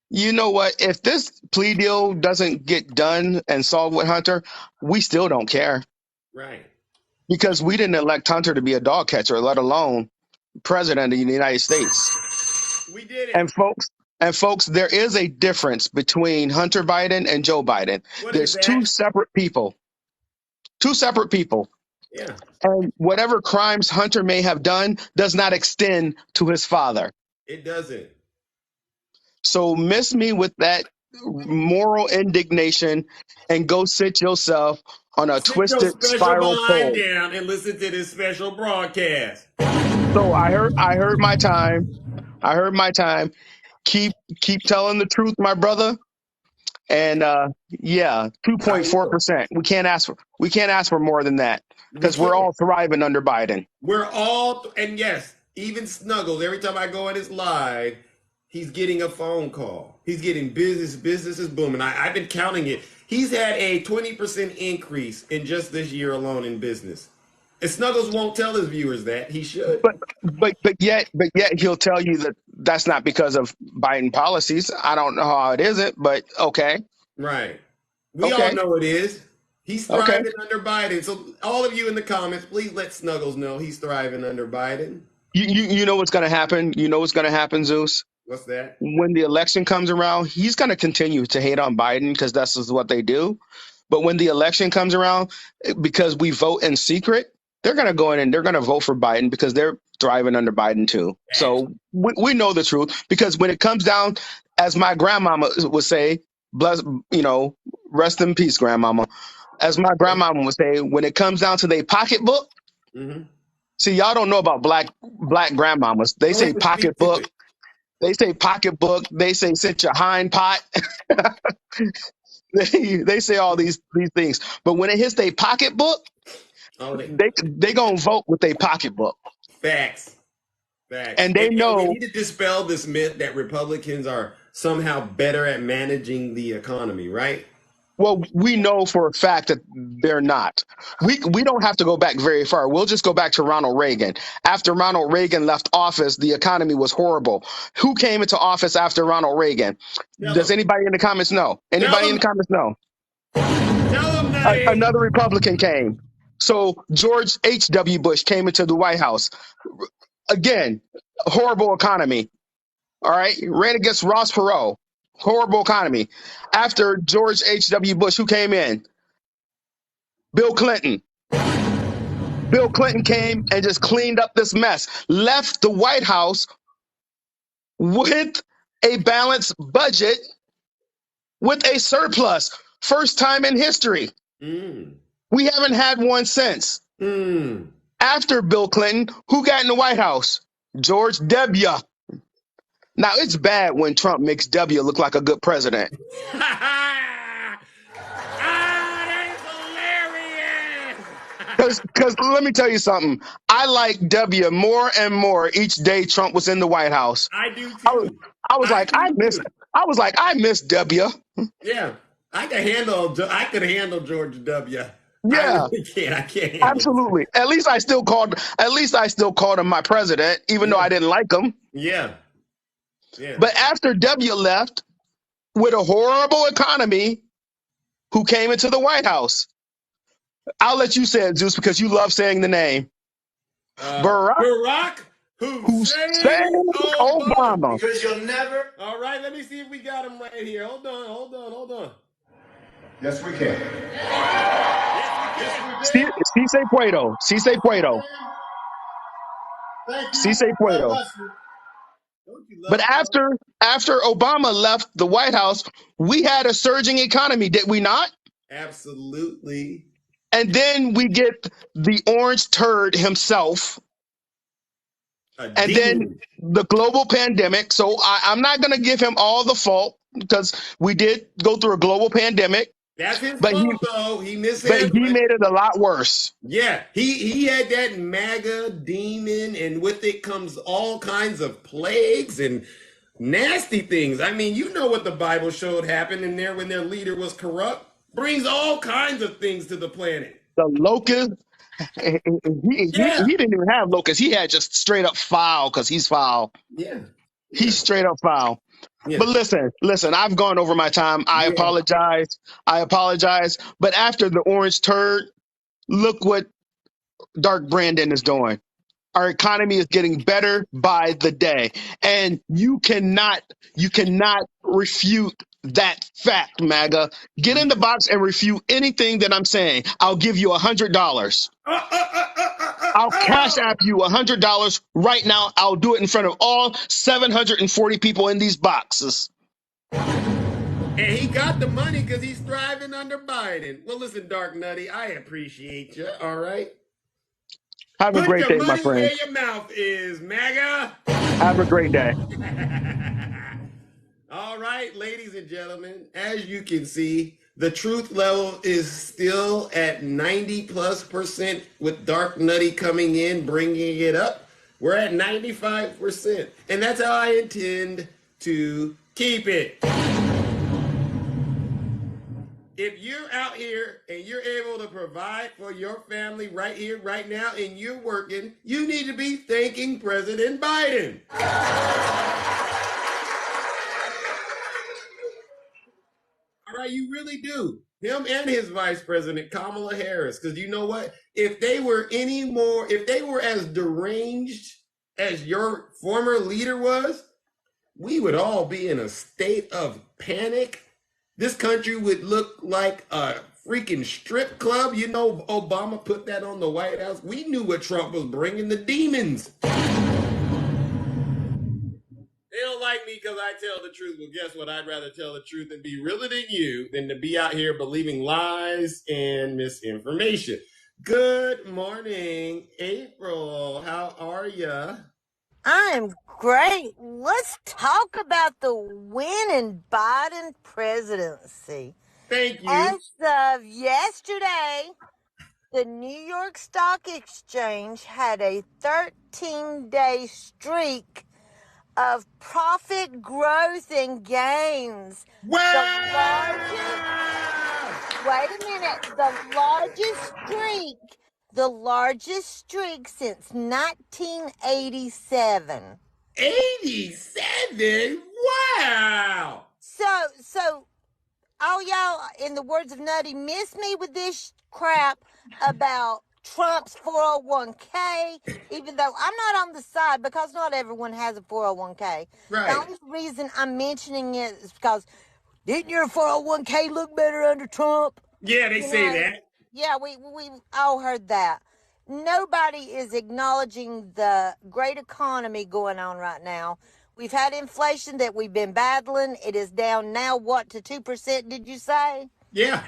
you know what? If this plea deal doesn't get done and solved with Hunter, we still don't care Right. because we didn't elect Hunter to be a dog catcher, let alone president of the United States. We did it. And folks, there is a difference between Hunter Biden and Joe Biden. What is There's that? two separate people. Yeah. And whatever crimes Hunter may have done does not extend to his father. It doesn't. So miss me with that moral indignation and go sit yourself on a Sit your twisted special spiral behind pole. down and listen to this special broadcast. So I heard my time. Keep telling the truth, my brother. And yeah, 2.4%. We can't ask for more than that because we're all thriving under Biden. And yes, even Snuggles, every time I go in his live, he's getting a phone call. He's getting business is booming. I've been counting it. He's had a 20% increase in just this year alone in business. And Snuggles won't tell his viewers that. He should. But yet he'll tell you that that's not because of Biden policies. I don't know how it isn't, but okay. Right. We all know it is. He's thriving under Biden. So all of you in the comments, please let Snuggles know he's thriving under Biden. You know what's going to happen? You know what's going to happen, Zeus? What's that? When the election comes around, he's going to continue to hate on Biden because that's just what they do. But when the election comes around, because we vote in secret, they're going to go in and they're going to vote for Biden because they're thriving under Biden too. So we know the truth because when it comes down, as my grandmama would say, bless, rest in peace, grandmama. As my grandmama would say, when it comes down to their pocketbook, See, y'all don't know about black grandmamas. They say pocketbook. They say pocketbook. They say sit your hind pot. they say all these things. But when it hits their pocketbook, they gonna vote with their pocketbook. Facts. Facts. And they know we need to dispel this myth that Republicans are somehow better at managing the economy, right? Well, we know for a fact that they're not. We don't have to go back very far. We'll just go back to Ronald Reagan. After Ronald Reagan left office, the economy was horrible. Who came into office after Ronald Reagan? Does anybody in the comments know? Anybody in the comments know? Another Republican came. So George H.W. Bush came into the White House. Again, horrible economy. All right. Ran against Ross Perot. Horrible economy. After George H.W. Bush, who came in? Bill Clinton. Bill Clinton came and just cleaned up this mess, left the White House with a balanced budget, with a surplus. First time in history. We haven't had one since. After Bill Clinton, who got in the White House? George W. Now, it's bad when Trump makes W look like a good president. Because let me tell you something. I like W more and more each day Trump was in the White House. I do too. I was like, I miss W. Yeah. I could handle George W. Yeah. I can't handle Absolutely. At least I still called him my president, even though I didn't like him. Yeah. But after W left with a horrible economy, who came into the White House? I'll let you say it, Zeus, because you love saying the name. Barack Hussein Obama. Because you'll never. All right, let me see if we got him right here. Hold on. Yes, we can. Si se puedo. Si se puedo. Si se puedo. But after Obama left the White House, we had a surging economy, did we not? Absolutely. And then we get the orange turd himself. And then the global pandemic. So I'm not going to give him all the fault because we did go through a global pandemic. That's his fault, though. He mishandled But he made it a lot worse. Yeah, he had that MAGA demon, and with it comes all kinds of plagues and nasty things. I mean, you know what the Bible showed happened in there when their leader was corrupt. Brings all kinds of things to the planet. The locust. He didn't even have locusts. He had just straight up foul because he's foul. Yeah. He's straight up foul. Yeah. But listen, I've gone over my time. I apologize. But after the orange turd, look what Dark Brandon is doing. Our economy is getting better by the day. And you cannot refute that fact, MAGA. Get in the box and refute anything that I'm saying. I'll give you $100. I'll cash app you $100 right now. I'll do it in front of all 740 people in these boxes. And he got the money because he's thriving under Biden. Well, listen, Dark Nutty, I appreciate you. All right. Have a great day, my friend. Put your money where your mouth is, MAGA. Have a great day. All right, ladies and gentlemen, as you can see, the truth level is still at 90+% with Dark Nutty coming in, bringing it up. We're at 95%. And that's how I intend to keep it. If you're out here and you're able to provide for your family right here, right now, and you're working, you need to be thanking President Biden. All right, you really do. Him and his vice president, Kamala Harris. Because you know what? If they were as deranged as your former leader was, we would all be in a state of panic. This country would look like a freaking strip club. You know, Obama put that on the White House. We knew what Trump was bringing, the demons. They don't like me because I tell the truth. Well, guess what? I'd rather tell the truth and be realer than you than to be out here believing lies and misinformation. Good morning, April. How are ya? I'm great. Let's talk about the winning Biden presidency. Thank you. As of yesterday, the New York Stock Exchange had a 13-day streak of profit growth and gains. Wait a minute, the largest streak since 1987. 87? Wow. So, all y'all, in the words of Nutty, miss me with this crap about Trump's 401k, even though I'm not on the side because not everyone has a 401k. Right. The only reason I'm mentioning it is because didn't your 401k look better under Trump? Yeah, they say that. Yeah, we all heard that. Nobody is acknowledging the great economy going on right now. We've had inflation that we've been battling. It is down now, what, to 2%, did you say? Yeah.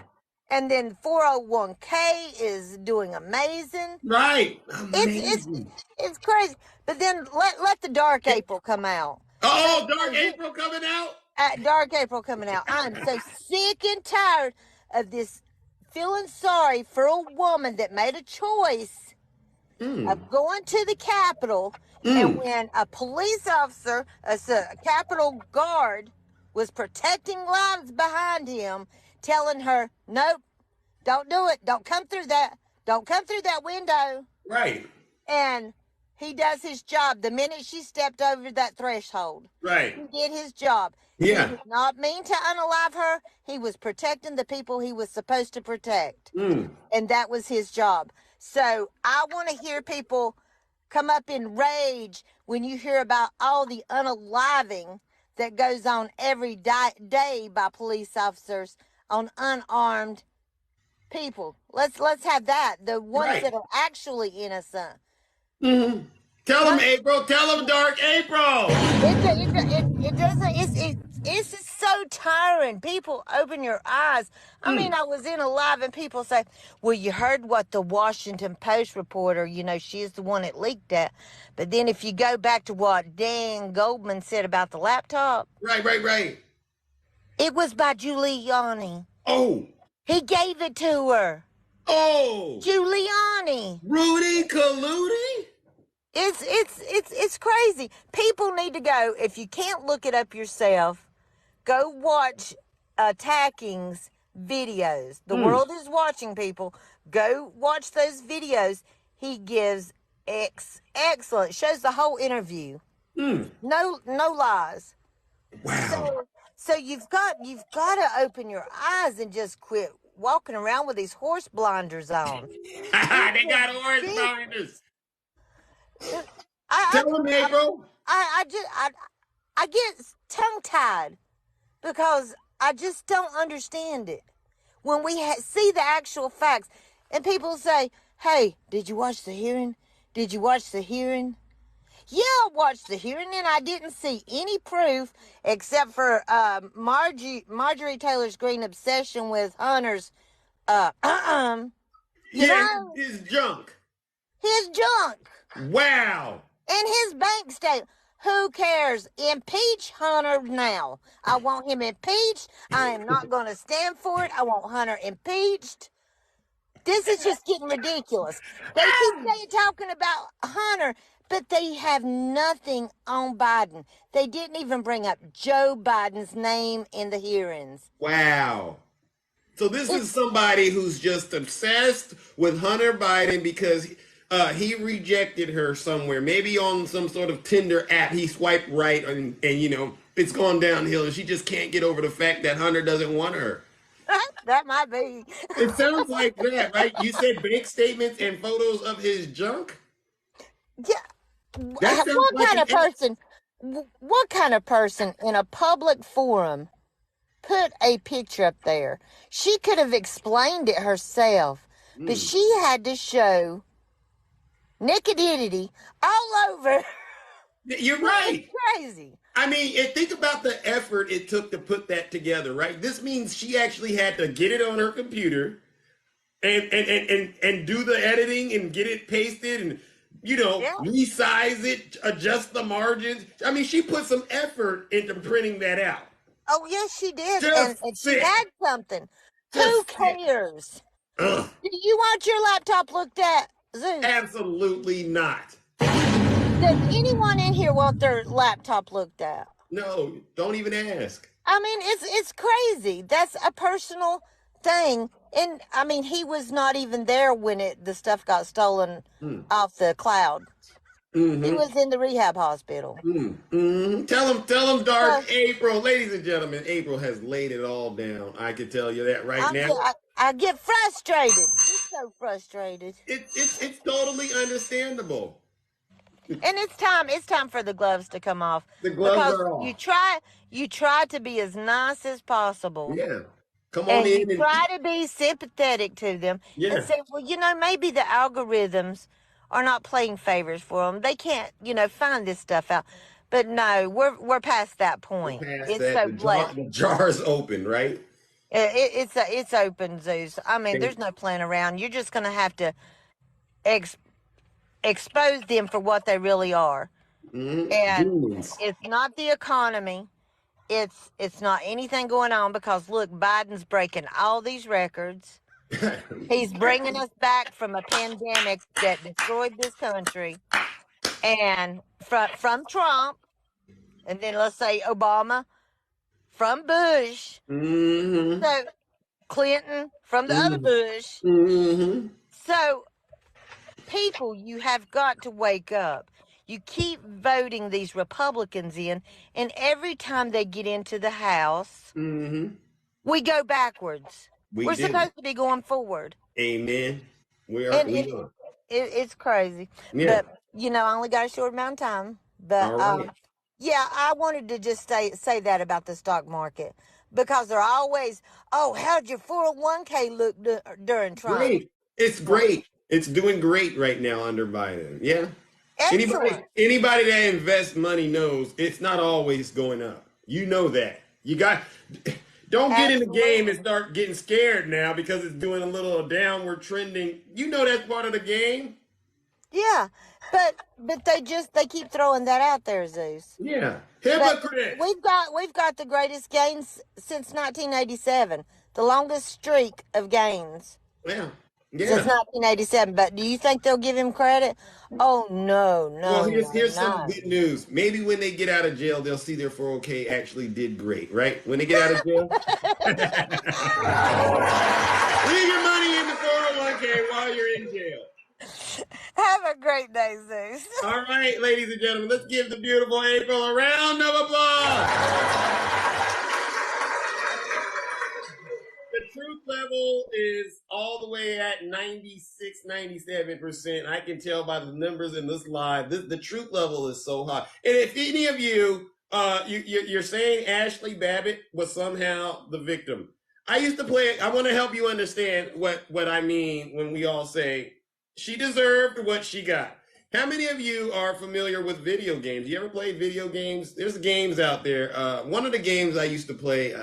And then 401k is doing amazing. Right. Amazing. It's crazy. But then let the Dark April come out. Oh, Dark April coming out? Dark April coming out. I'm so sick and tired of this feeling sorry for a woman that made a choice of going to the Capitol, and when a police officer, a Capitol guard, was protecting lives behind him, telling her, nope, don't do it. Don't come through that window. Right. And he does his job the minute she stepped over that threshold. Right. He did his job. Yeah. He did not mean to unalive her. He was protecting the people he was supposed to protect. And that was his job. So I want to hear people come up in rage when you hear about all the unaliving that goes on every day by police officers on unarmed people. Let's have that. The ones that are actually innocent. Tell them, April. Tell them, Dark April. It doesn't. It's just so tiring. People, open your eyes. I mean, I was in a live and people say, well, you heard what the Washington Post reporter, she's the one that leaked that. But then if you go back to what Dan Goldman said about the laptop. Right. It was by Giuliani. Oh. He gave it to her. Oh. Giuliani. Rudy Kaludi? It's crazy. People need to go. If you can't look it up yourself, go watch Attacking's videos. The world is watching, people. Go watch those videos. He gives excellent. Shows the whole interview. No lies. Wow. So you've got to open your eyes and just quit walking around with these horse blinders on. They got horse blinders. Tell them, April. I get tongue-tied because I just don't understand it. When we see the actual facts, and people say, hey, did you watch the hearing? Did you watch the hearing? Yeah, I watched the hearing, and I didn't see any proof except for Marjorie Taylor Greene obsession with Hunter's, his junk. His junk. Wow. And his bank statement. Who cares? Impeach Hunter now. I want him impeached. I am not going to stand for it. I want Hunter impeached. This is just getting ridiculous. They keep talking about Hunter, but they have nothing on Biden. They didn't even bring up Joe Biden's name in the hearings. Wow. So this is somebody who's just obsessed with Hunter Biden because he rejected her somewhere, maybe on some sort of Tinder app. He swiped right and it's gone downhill and she just can't get over the fact that Hunter doesn't want her. That might be. It sounds like that, right? You said bank statements and photos of his junk? Yeah. What kind of person in a public forum put a picture up there? She could have explained it herself, but she had to show nickedity all over. You're right. It's crazy. I mean, and think about the effort it took to put that together, right? This means she actually had to get it on her computer, and do the editing and get it pasted and resize it, adjust the margins. I mean, she put some effort into printing that out. Oh yes, she did, and she sick. had something. Who cares? Do you want your laptop looked at, Zeus? Absolutely not. Does anyone in here want their laptop looked at? No, don't even ask. I mean, it's crazy. That's a personal thing, and I mean, he was not even there when the stuff got stolen off the cloud. Mm-hmm. He was in the rehab hospital. Mm-hmm. Tell him, Dark April, ladies and gentlemen, April has laid it all down. I can tell you that now. I get frustrated. It's so frustrated. It's totally understandable. And it's time for the gloves to come off. The gloves because are off. You try to be as nice as possible. Yeah. Come on in and try to be sympathetic to them. Yeah. And say, well, maybe the algorithms are not playing favors for them. They can't, find this stuff out. But no, we're past that point. The jar's open, right? It's open, Zeus. I mean, there's no playing around. You're just going to have to expose them for what they really are. Mm-hmm. And it's not the economy. It's not anything going on because look, Biden's breaking all these records. He's bringing us back from a pandemic that destroyed this country, and from Trump, and then let's say Obama, from Bush, so Clinton from the other Bush. So people, you have got to wake up. You keep voting these Republicans in, and every time they get into the House, we go backwards. We're supposed to be going forward. Amen. We are. It's crazy. Yeah. But, I only got a short amount of time. But, I wanted to just say that about the stock market. Because they're always, how'd your 401k look during Trump? Great. It's great. It's doing great right now under Biden. Yeah. Anybody that invests money knows it's not always going up. You know that. Don't get in the game and start getting scared now because it's doing a little downward trending. You know that's part of the game. Yeah, but they keep throwing that out there, Zeus. Yeah, hypocrite. We've got the greatest gains since 1987, the longest streak of gains. Yeah. Since 1987, but do you think they'll give him credit? Oh no. Well, here's some good news. Maybe when they get out of jail, they'll see their 401k actually did great, right? When they get out of jail, leave your money in the 401k while you're in jail. Have a great day, Zeus. All right, ladies and gentlemen, let's give the beautiful April a round of applause. The truth level is all the way at 96, 97%. I can tell by the numbers in this live. The truth level is so high. And if any of you, you're saying Ashley Babbitt was somehow the victim. I used to play, I want to help you understand what I mean when we all say she deserved what she got. How many of you are familiar with video games? You ever play video games? There's games out there. One of the games I used to play,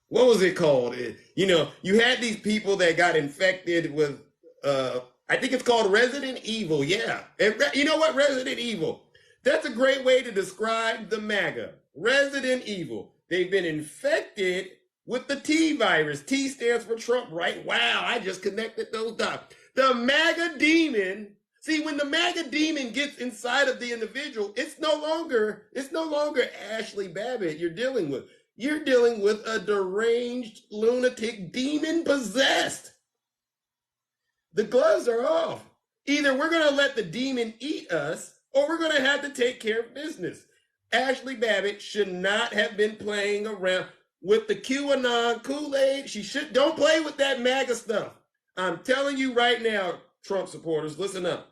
what was it called? You had these people that got infected with, I think it's called Resident Evil. Yeah. And you know what? Resident Evil. That's a great way to describe the MAGA. Resident Evil. They've been infected with the T virus. T stands for Trump, right? Wow. I just connected those dots. The MAGA demon. See, when the MAGA demon gets inside of the individual, it's no longer Ashley Babbitt you're dealing with. You're dealing with a deranged, lunatic, demon-possessed. The gloves are off. Either we're going to let the demon eat us, or we're going to have to take care of business. Ashley Babbitt should not have been playing around with the QAnon Kool-Aid. Don't play with that MAGA stuff. I'm telling you right now, Trump supporters, listen up.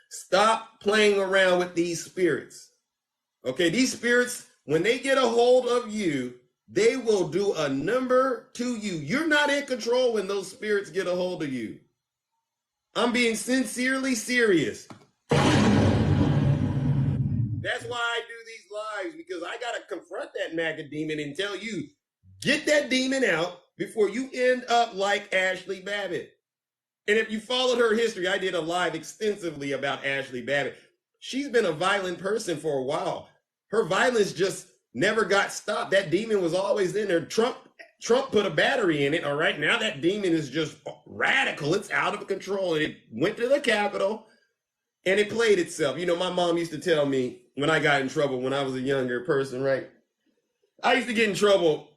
Stop playing around with these spirits. Okay, these spirits, when they get a hold of you, they will do a number to you. You're not in control when those spirits get a hold of you. I'm being sincerely serious. That's why I do these lives, because I got to confront that MAGA demon and tell you, get that demon out before you end up like Ashley Babbitt. And if you followed her history, I did a live extensively about Ashley Babbitt. She's been a violent person for a while. Her violence just never got stopped. That demon was always in there. Trump put a battery in it. All right. Now that demon is just radical. It's out of control. And it went to the Capitol and it played itself. You know, my mom used to tell me when I got in trouble when I was a younger person, right? I used to get in trouble.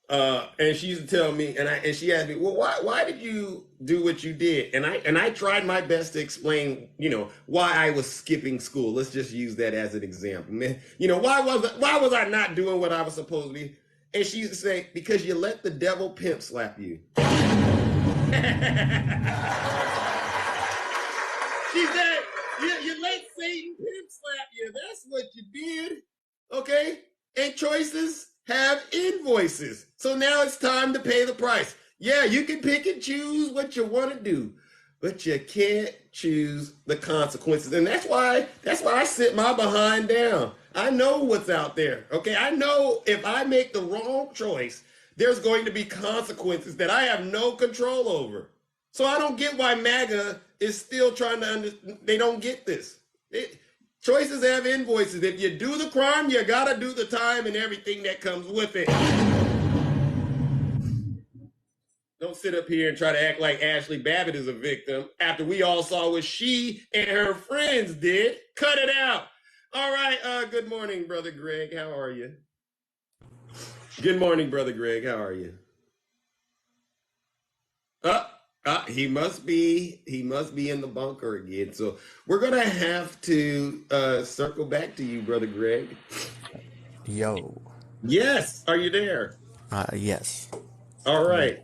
And she used to tell me, and she asked me, well, why did you do what you did? And I tried my best to explain, you know, why I was skipping school. Let's just use that as an example. Man, you know, why was I not doing what I was supposed to be? And she used to say, because you let the devil pimp slap you. She said, you let Satan pimp slap you. That's what you did. Okay? And choices have invoices. So now it's time to pay the price. Yeah, you can pick and choose what you want to do, but you can't choose the consequences. And that's why I sit my behind down. I know what's out there. Okay, I know if I make the wrong choice, there's going to be consequences that I have no control over. So I don't get why MAGA is still trying to understand. They don't get this. Choices have invoices. If you do the crime, you gotta do the time and everything that comes with it. Don't sit up here and try to act like Ashley Babbitt is a victim after we all saw what she and her friends did. Cut it out. All right. Good morning, Brother Greg. How are you? Good morning, Brother Greg. How are you? He must be in the bunker again. So we're gonna have to circle back to you, Brother Greg. Yo. Yes. Are you there? Yes. All right.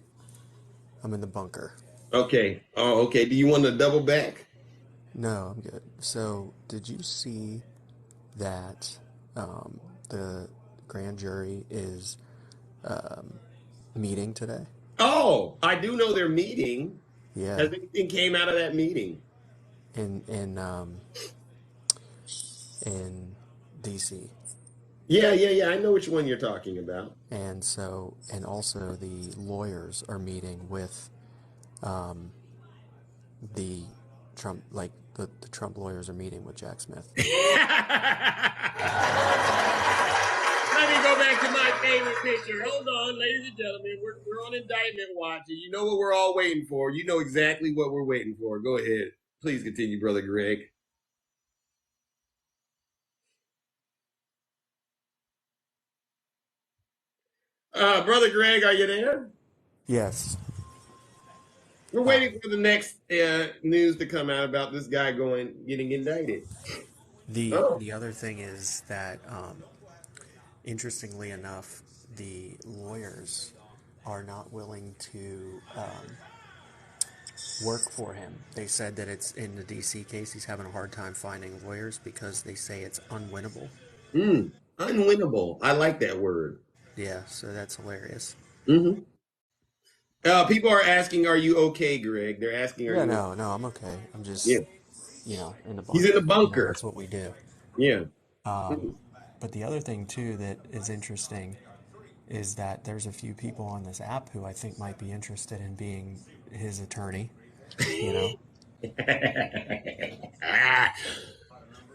I'm in the bunker. Okay. Oh, okay. Do you want to double back? No, I'm good. So, did you see that the grand jury is meeting today? Oh, I do know they're meeting. Yeah. Has anything came out of that meeting? In DC. Yeah. I know which one you're talking about. And so, and also the lawyers are meeting with the Trump, like the Trump lawyers are meeting with Jack Smith. Let me go back to my favorite picture. Hold on, ladies and gentlemen. We're on indictment watch. You know what we're all waiting for. You know exactly what we're waiting for. Go ahead. Please continue, Brother Greg. Brother Greg, are you there? Yes. We're waiting for the next news to come out about this guy getting indicted. The other thing is that, interestingly enough, the lawyers are not willing to work for him. They said that it's in the DC case. He's having a hard time finding lawyers because they say it's unwinnable. Unwinnable. I like that word. Yeah, so that's hilarious. Mm-hmm. People are asking, "Are you okay, Greg?" They're asking, "Are you?" No, I'm okay. I'm just, Yeah. You know, in the bunker. He's in the bunker. You know, that's what we do. Yeah. But the other thing too that is interesting is that there's a few people on this app who I think might be interested in being his attorney. You know.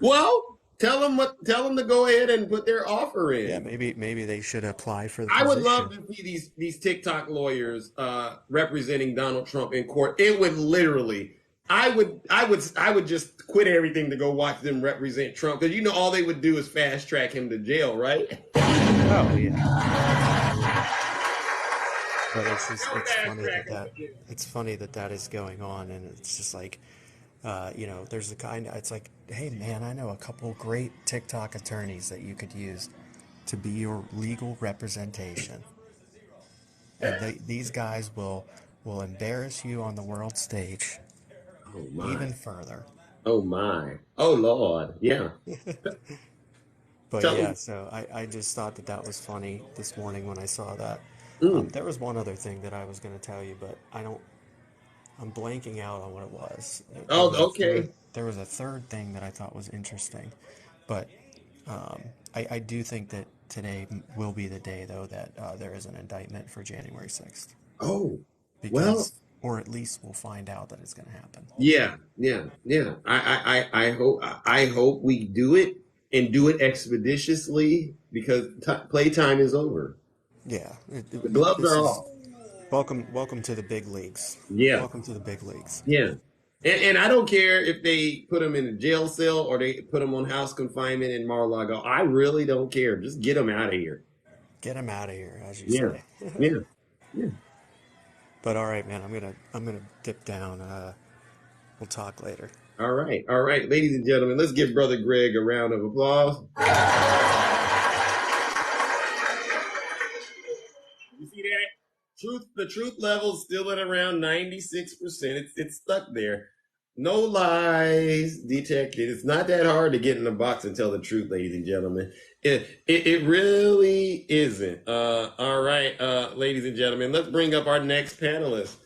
Well, tell them to go ahead and put their offer in. Yeah, maybe they should apply for the I would position. love to see these TikTok lawyers representing Donald Trump in court. It would literally, I would just quit everything to go watch them represent Trump, because you know all they would do is fast track him to jail, right? Oh yeah. But it's funny that is going on, and it's just like, you know, there's the kind. It's like, hey man, I know a couple great TikTok attorneys that you could use to be your legal representation, and these guys will embarrass you on the world stage even further. Oh my! Oh Lord! Yeah. But yeah, so I just thought that was funny this morning when I saw that. There was one other thing that I was going to tell you, but I'm blanking out on what it was. Okay. There was a third thing that I thought was interesting, but I do think that today will be the day, though, that there is an indictment for January 6th. Oh, because or at least we'll find out that it's going to happen. Yeah. I hope we do it and do it expeditiously because playtime is over. Yeah, The gloves are off. Welcome to the big leagues. Yeah. Welcome to the big leagues. Yeah. And I don't care if they put them in a jail cell or they put them on house confinement in Mar-a-Lago. I really don't care. Just get them out of here. Get them out of here, as you say. Yeah. But all right, man, I'm gonna dip down. We'll talk later. All right, ladies and gentlemen, let's give Brother Greg a round of applause. You see that? The truth level's still at around 96%. It's stuck there. No lies detected. It's not that hard to get in the box and tell the truth, ladies and gentlemen. It really isn't. All right, ladies and gentlemen, let's bring up our next panelist.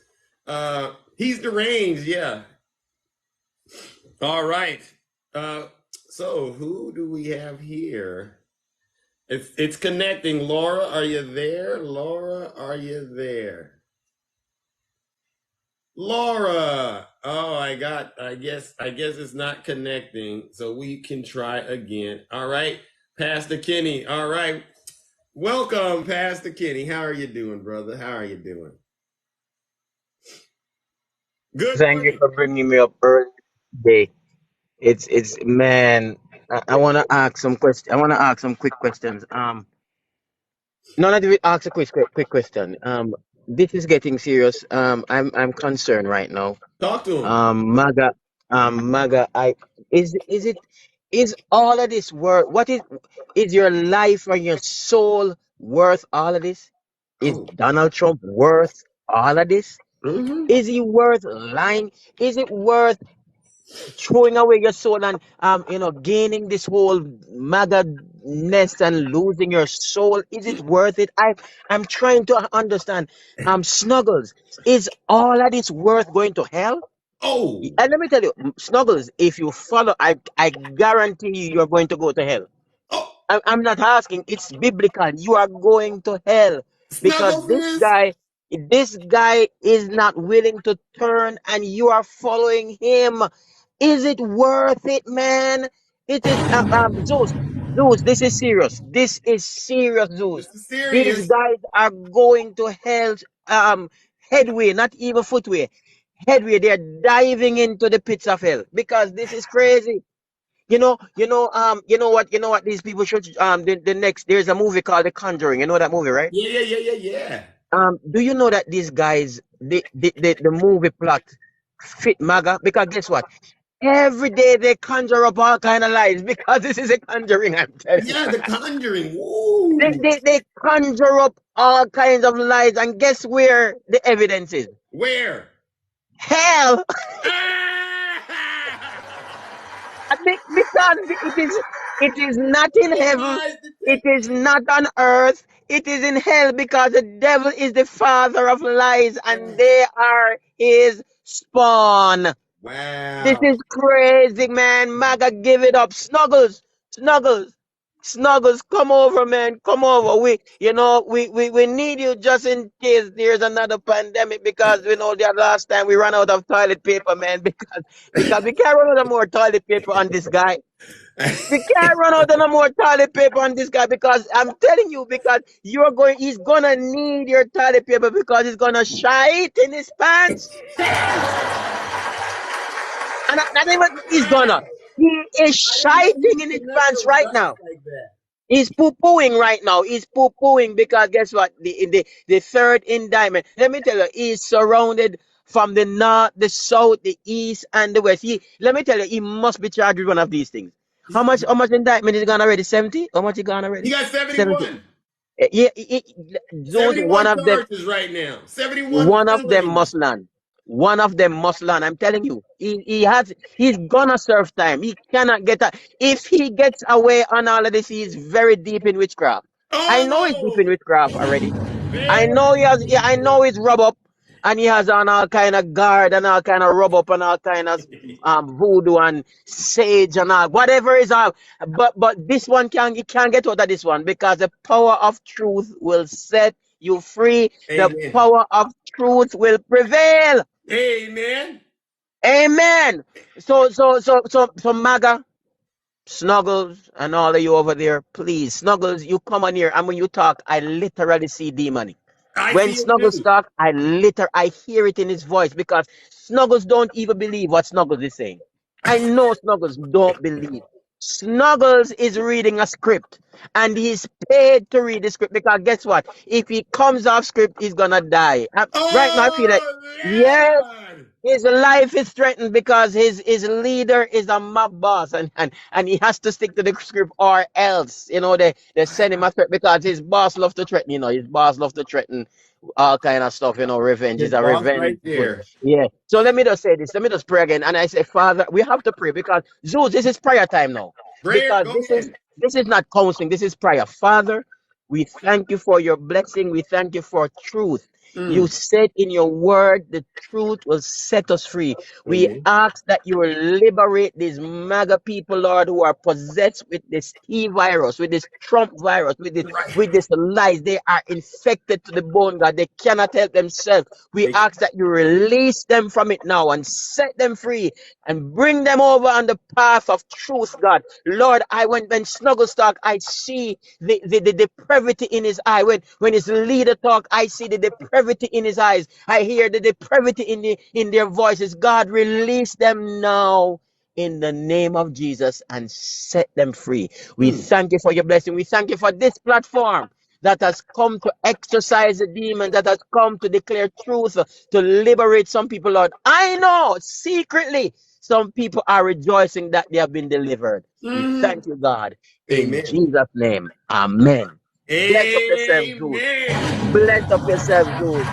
He's deranged, yeah. All right. So who do we have here? It's connecting. Laura, are you there? Laura, are you there? Laura. Oh, I guess it's not connecting. So we can try again. All right. Pastor Kenny. All right. Welcome, Pastor Kenny. How are you doing, brother? How are you doing? Good. Thank you for bringing me up early today. It's man. I want to ask some question. I want to ask some quick questions. None of you ask a quick question. This is getting serious. I'm concerned right now. Talk to him. Maga. Is all of this worth? What is your life and your soul worth all of this? Is Donald Trump worth all of this? Mm-hmm. Is he worth lying? Is it worth throwing away your soul and gaining this whole MAGA nest and losing your soul? Is it worth it? I'm trying to understand. Snuggles, is all of this worth going to hell? Oh, and let me tell you, Snuggles, if you follow, I guarantee you're going to go to hell. I'm not asking, it's biblical. You are going to hell because this guy is not willing to turn and you are following him. Is it worth it, man? It is Zeus, this is serious. This is serious, Zeus. This is serious. These guys are going to hell headway, not even footway. Headway, they're diving into the pits of hell because this is crazy. You know what these people should the next, there's a movie called The Conjuring. You know that movie, right? Yeah. Do you know that these guys, the movie plot fit MAGA? Because guess what? Every day they conjure up all kind of lies because this is a conjuring, I'm telling you. Yeah, The Conjuring. Woo. They conjure up all kinds of lies, and guess where the evidence is? Where? Hell. Because it is not in heaven, it is not on earth, it is in hell, because the devil is the father of lies and they are his spawn. Wow. This is crazy, man. MAGA, give it up. Snuggles, come over, man. Come over. We need you just in case there's another pandemic, because we know that last time we ran out of toilet paper, man, because we can't run out of more toilet paper on this guy. We can't run out of no more toilet paper on this guy, because I'm telling you, because he's gonna need your toilet paper because he's gonna shite in his pants. And not even he's gonna. He is shiting in his pants right now. He's poo-pooing right now. He's poo-pooing because guess what? The third indictment. Let me tell you, he's surrounded from the north, the south, the east, and the west. Let me tell you, he must be charged with one of these things. How much indictment is gone already? 70? How much he gone already? He got 71. 70. Yeah, those one of them right now. 71. One of them must land. One of them must land. I'm telling you, he's gonna serve time. He cannot get out. If he gets away on all of this, he's very deep in witchcraft. I know he's deep in witchcraft already. I know I know he's rub up, and he has on all kind of guard and all kind of rub up and all kind of voodoo and sage and all whatever is all. But this one he can't get out of this one, because the power of truth will set you free. The Amen. power of truth will prevail. Amen. Amen. So MAGA, Snuggles, and all of you over there, please, Snuggles, you come on here, and when you talk, I literally see demon. I When see it Snuggles too. talk, I hear it in his voice because Snuggles don't even believe what Snuggles is saying. I know Snuggles don't believe. Snuggles is reading a script and he's paid to read the script because guess what? If he comes off script, he's gonna die. Right now, I feel like, Oh, yes, man. his life is threatened because his leader is a mob boss and he has to stick to the script or else, they send him a threat because his boss love to threaten, his boss love to threaten all kind of stuff, revenge. His Is a boss right revengeful. there. Yeah. So let me just say this. Let me just pray again. And I say, Father, we have to pray because Zeus, this is prayer time now. Prayer, Because go this ahead. is not counseling, this is prayer. Father, we thank you for your blessing. We thank you for truth. You Mm. said in your word, the truth will set us free. We Amen. ask that you will liberate these MAGA people, Lord, who are possessed with this T virus, with this Trump virus, with this lies. They are infected to the bone, God. They cannot help themselves. We ask that you release them from it now and set them free and bring them over on the path of truth, God. Lord, when Snuggles talk, I see the depravity in his eye. When his leader talk, I see the depravity in his eyes. I hear the depravity in their voices. God, release them now in the name of Jesus and set them free. We thank you for your blessing. We thank you for this platform that has come to exorcise the demon, that has come to declare truth, to liberate some people, Lord. I know secretly some people are rejoicing that they have been delivered. We thank you, God. In Amen. Jesus' name, amen. Bless up yourself, Zeus. Amen. Bless up yourself, Zeus.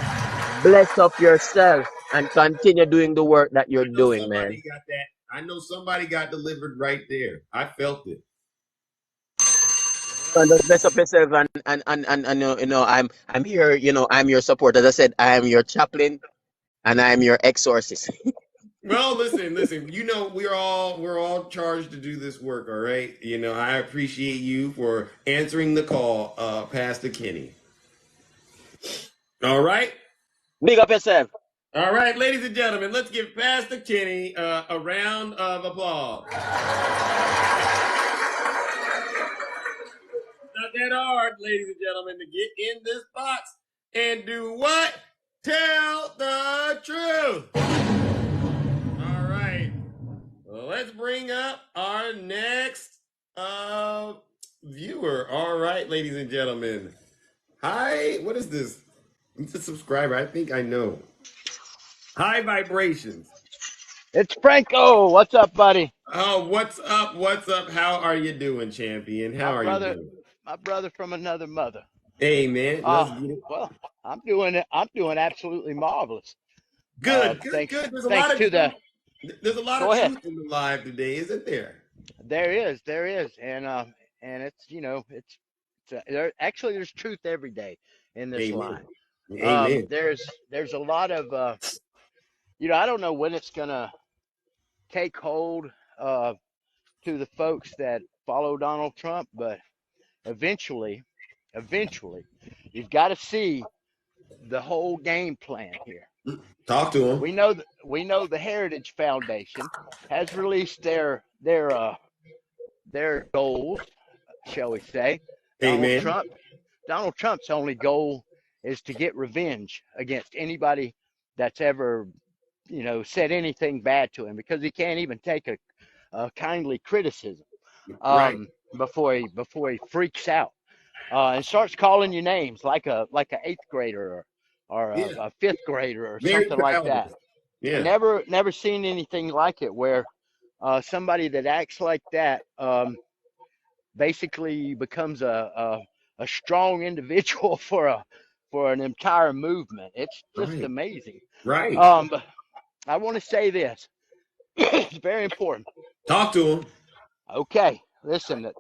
Bless up yourself and continue doing the work that you're I know doing, man. somebody got that. I know somebody got delivered right there. I felt it. And just bless up yourself and I'm here, I'm your support. As I said, I am your chaplain and I am your exorcist. Well, listen. You know, we're all charged to do this work, all right? You know, I appreciate you for answering the call, Pastor Kenny. All right? Big up yourself. All right, ladies and gentlemen, let's give Pastor Kenny a round of applause. Not that hard, ladies and gentlemen, to get in this box and do what? Tell the truth. All right. Well, let's bring up our next viewer. All right, ladies and gentlemen. Hi, what is this? It's a subscriber. I think I know. High vibrations. It's Franco. What's up, buddy? Oh, what's up? What's up? How are you doing, champion? How are you doing? My brother from another mother. Hey, man, let's get it. Well, I'm doing absolutely marvelous. Good. Thanks There's a lot of to the. there's a lot Go of ahead. truth in the live today, isn't there? There is, and it's there's truth every day in this Amen. line. Amen. There's a lot of I don't know when it's gonna take hold to the folks that follow Donald Trump, but eventually, you've got to see the whole game plan here. Talk to him. We know the Heritage Foundation has released their goals, shall we say. Amen. Donald Trump's only goal is to get revenge against anybody that's ever, said anything bad to him, because he can't even take a kindly criticism Right. before he freaks out and starts calling you names like a eighth grader or a fifth grader or Very something like proud of that. it. Yeah. Never seen anything like it where somebody that acts like that basically becomes a strong individual for an entire movement. It's just Right. amazing. Right. But I want to say this. It's very important. Talk to him. Okay, listen.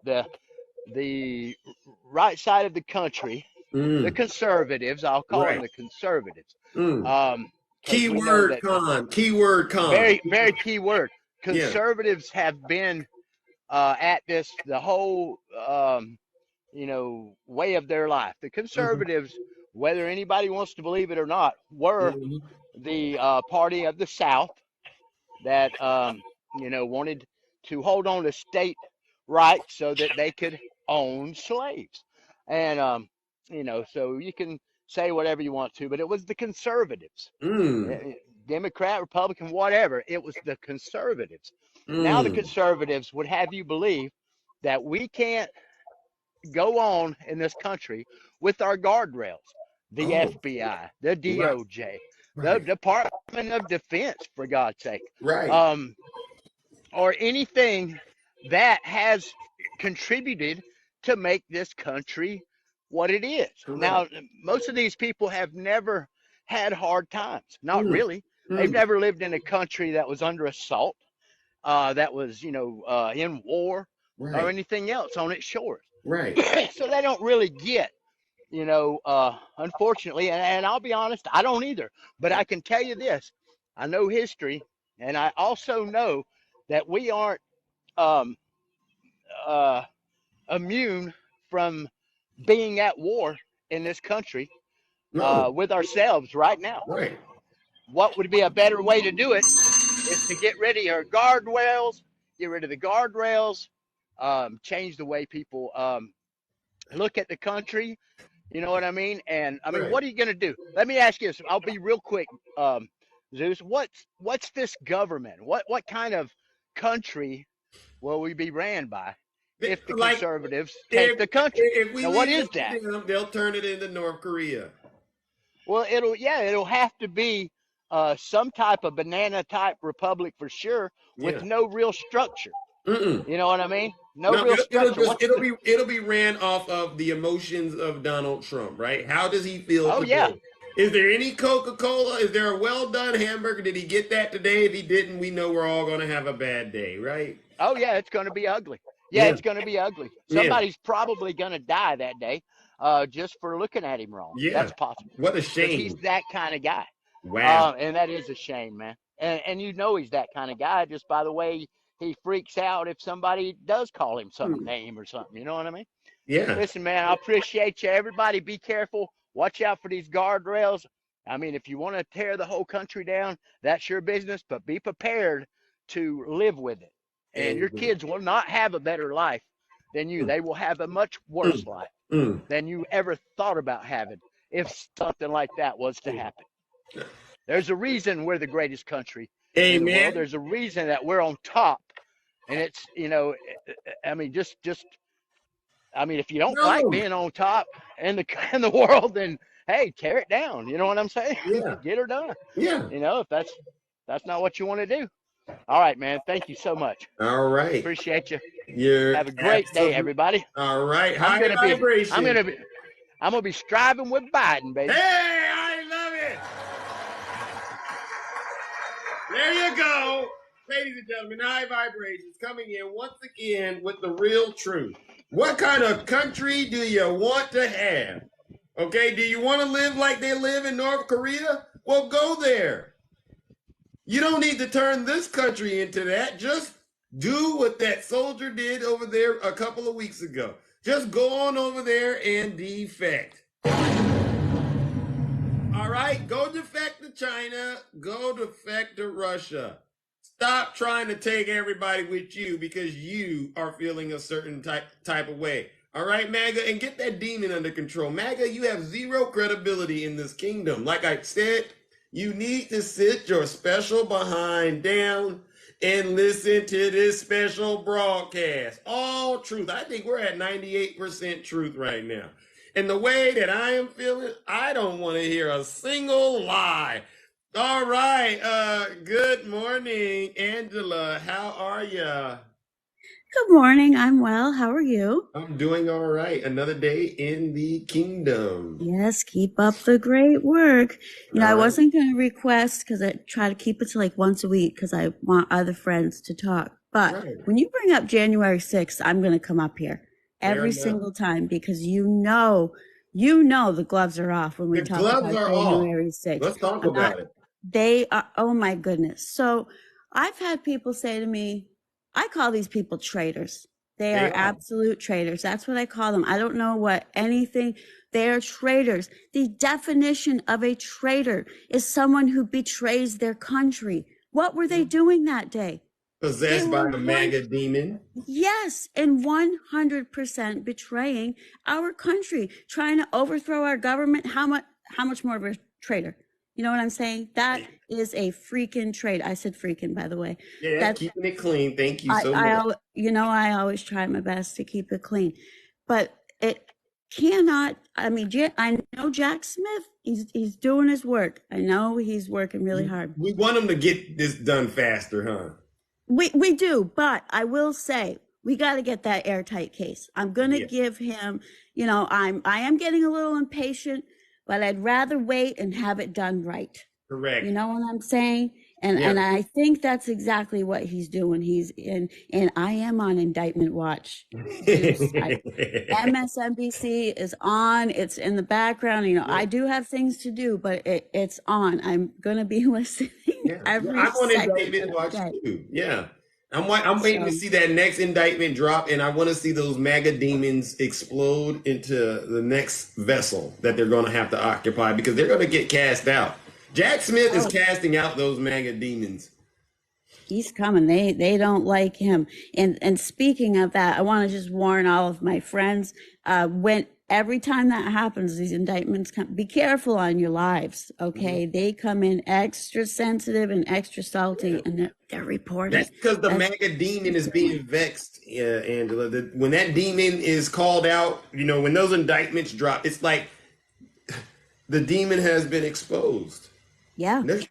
The right side of the country, the conservatives, I'll call them the conservatives. Keyword con. Very, very key word. Yeah. Conservatives have been at this the whole way of their life. The conservatives whether anybody wants to believe it or not, were the party of the South that wanted to hold on to state rights so that they could own slaves. And so you can say whatever you want to, but it was the conservatives, Democrat, Republican, whatever. It was the conservatives. Now the conservatives would have you believe that we can't go on in this country with our guardrails, the FBI, the DOJ, the Department of Defense, for God's sake, or anything that has contributed to make this country what it is. Now, most of these people have never had hard times. Not really. They've never lived in a country that was under assault, that was, in war or anything else on its shores. So they don't really get, unfortunately, and I'll be honest, I don't either. But I can tell you this, I know history, and I also know that we aren't immune from being at war in this country with ourselves right now. What would be a better way to do it is to get rid of your guardrails, change the way people look at the country. You know what I mean? And I mean, what are you going to do? Let me ask you this. I'll be real quick, Zeus. What's this government? What kind of country will we be ran by if the conservatives take the country? Now, what is that? They'll turn it into North Korea. Well, it'll have to be some type of banana type republic for sure, with no real structure. You know what I mean? No real structure. It'll be ran off of the emotions of Donald Trump, right? How does he feel? Oh, yeah. Is there any Coca-Cola? Is there a well-done hamburger? Did he get that today? If he didn't, we know we're all going to have a bad day, right? Oh, yeah, it's going to be ugly. Yeah, it's going to be ugly. Somebody's probably going to die that day just for looking at him wrong. Yeah. That's possible. What a shame. He's that kind of guy. Wow. And that is a shame, man. And you know he's that kind of guy just by the way he freaks out if somebody does call him some name or something. You know what I mean? Yeah. Listen, man, I appreciate you. Everybody be careful. Watch out for these guardrails. I mean, if you want to tear the whole country down, that's your business, but be prepared to live with it. And your kids will not have a better life than you. They will have a much worse life than you ever thought about having if something like that was to happen. There's a reason we're the greatest country in the world. There's a reason that we're on top. And it's, I mean, if you don't like being on top in the world, then hey, tear it down. You know what I'm saying? Yeah. Get her done. Yeah. If that's not what you want to do. All right, man. Thank you so much. All right. Appreciate you. You're have a great day, everybody. All right. I'm gonna be striving with Biden, baby. Hey, I love it. There you go. Ladies and gentlemen, High Vibrations coming in once again with the real truth. What kind of country do you want to have? Okay, do you want to live like they live in North Korea? Well, go there. You don't need to turn this country into that. Just do what that soldier did over there a couple of weeks ago. Just go on over there and defect. All right, go defect to China. Go defect to Russia. Stop trying to take everybody with you because you are feeling a certain type of way. All right, MAGA, and get that demon under control. MAGA, you have zero credibility in this kingdom. Like I said, you need to sit your special behind down and listen to this special broadcast. All truth. I think we're at 98% truth right now. And the way that I am feeling, I don't want to hear a single lie. All right. Good morning, Angela. How are you? Good morning. I'm well. How are you? I'm doing all right. Another day in the kingdom. Yes, keep up the great work. I wasn't going to request because I try to keep it to like once a week because I want other friends to talk. But when you bring up January 6th, I'm going to come up here every single time because you know the gloves are off when we talk about January 6th. Let's talk about it. They are, oh my goodness. So I've had people say to me, I call these people traitors. They are absolute traitors. That's what I call them. I don't know what anything. They are traitors. The definition of a traitor is someone who betrays their country. What were they doing that day? Possessed by the MAGA demon. Yes, and 100% betraying our country, trying to overthrow our government. How much more of a traitor? You know what I'm saying? That is a freaking traitor. I said freaking, by the way. Yeah, That's keeping it clean. Thank you so much. I always try my best to keep it clean, but it cannot. I mean, I know Jack Smith. He's doing his work. I know he's working really hard. We want him to get this done faster, huh? We do, but I will say we got to get that airtight case. I'm going to give him, I am getting a little impatient, but I'd rather wait and have it done right. Correct. You know what I'm saying? And I think that's exactly what he's doing. And I am on indictment watch. MSNBC is on. It's in the background. I do have things to do, but it's on. I'm going to be listening every I'm on second indictment watch day. too. Yeah. I'm waiting to see that next indictment drop, and I want to see those MAGA demons explode into the next vessel that they're going to have to occupy, because they're going to get cast out. Jack Smith is casting out those MAGA demons. He's coming. They don't like him. And speaking of that, I want to just warn all of my friends, every time that happens, these indictments come, be careful on your lives, okay? They come in extra sensitive and extra salty, and they're reporting. That's because the MAGA demon is being vexed, Angela. When that demon is called out, when those indictments drop, it's like the demon has been exposed. Yeah. And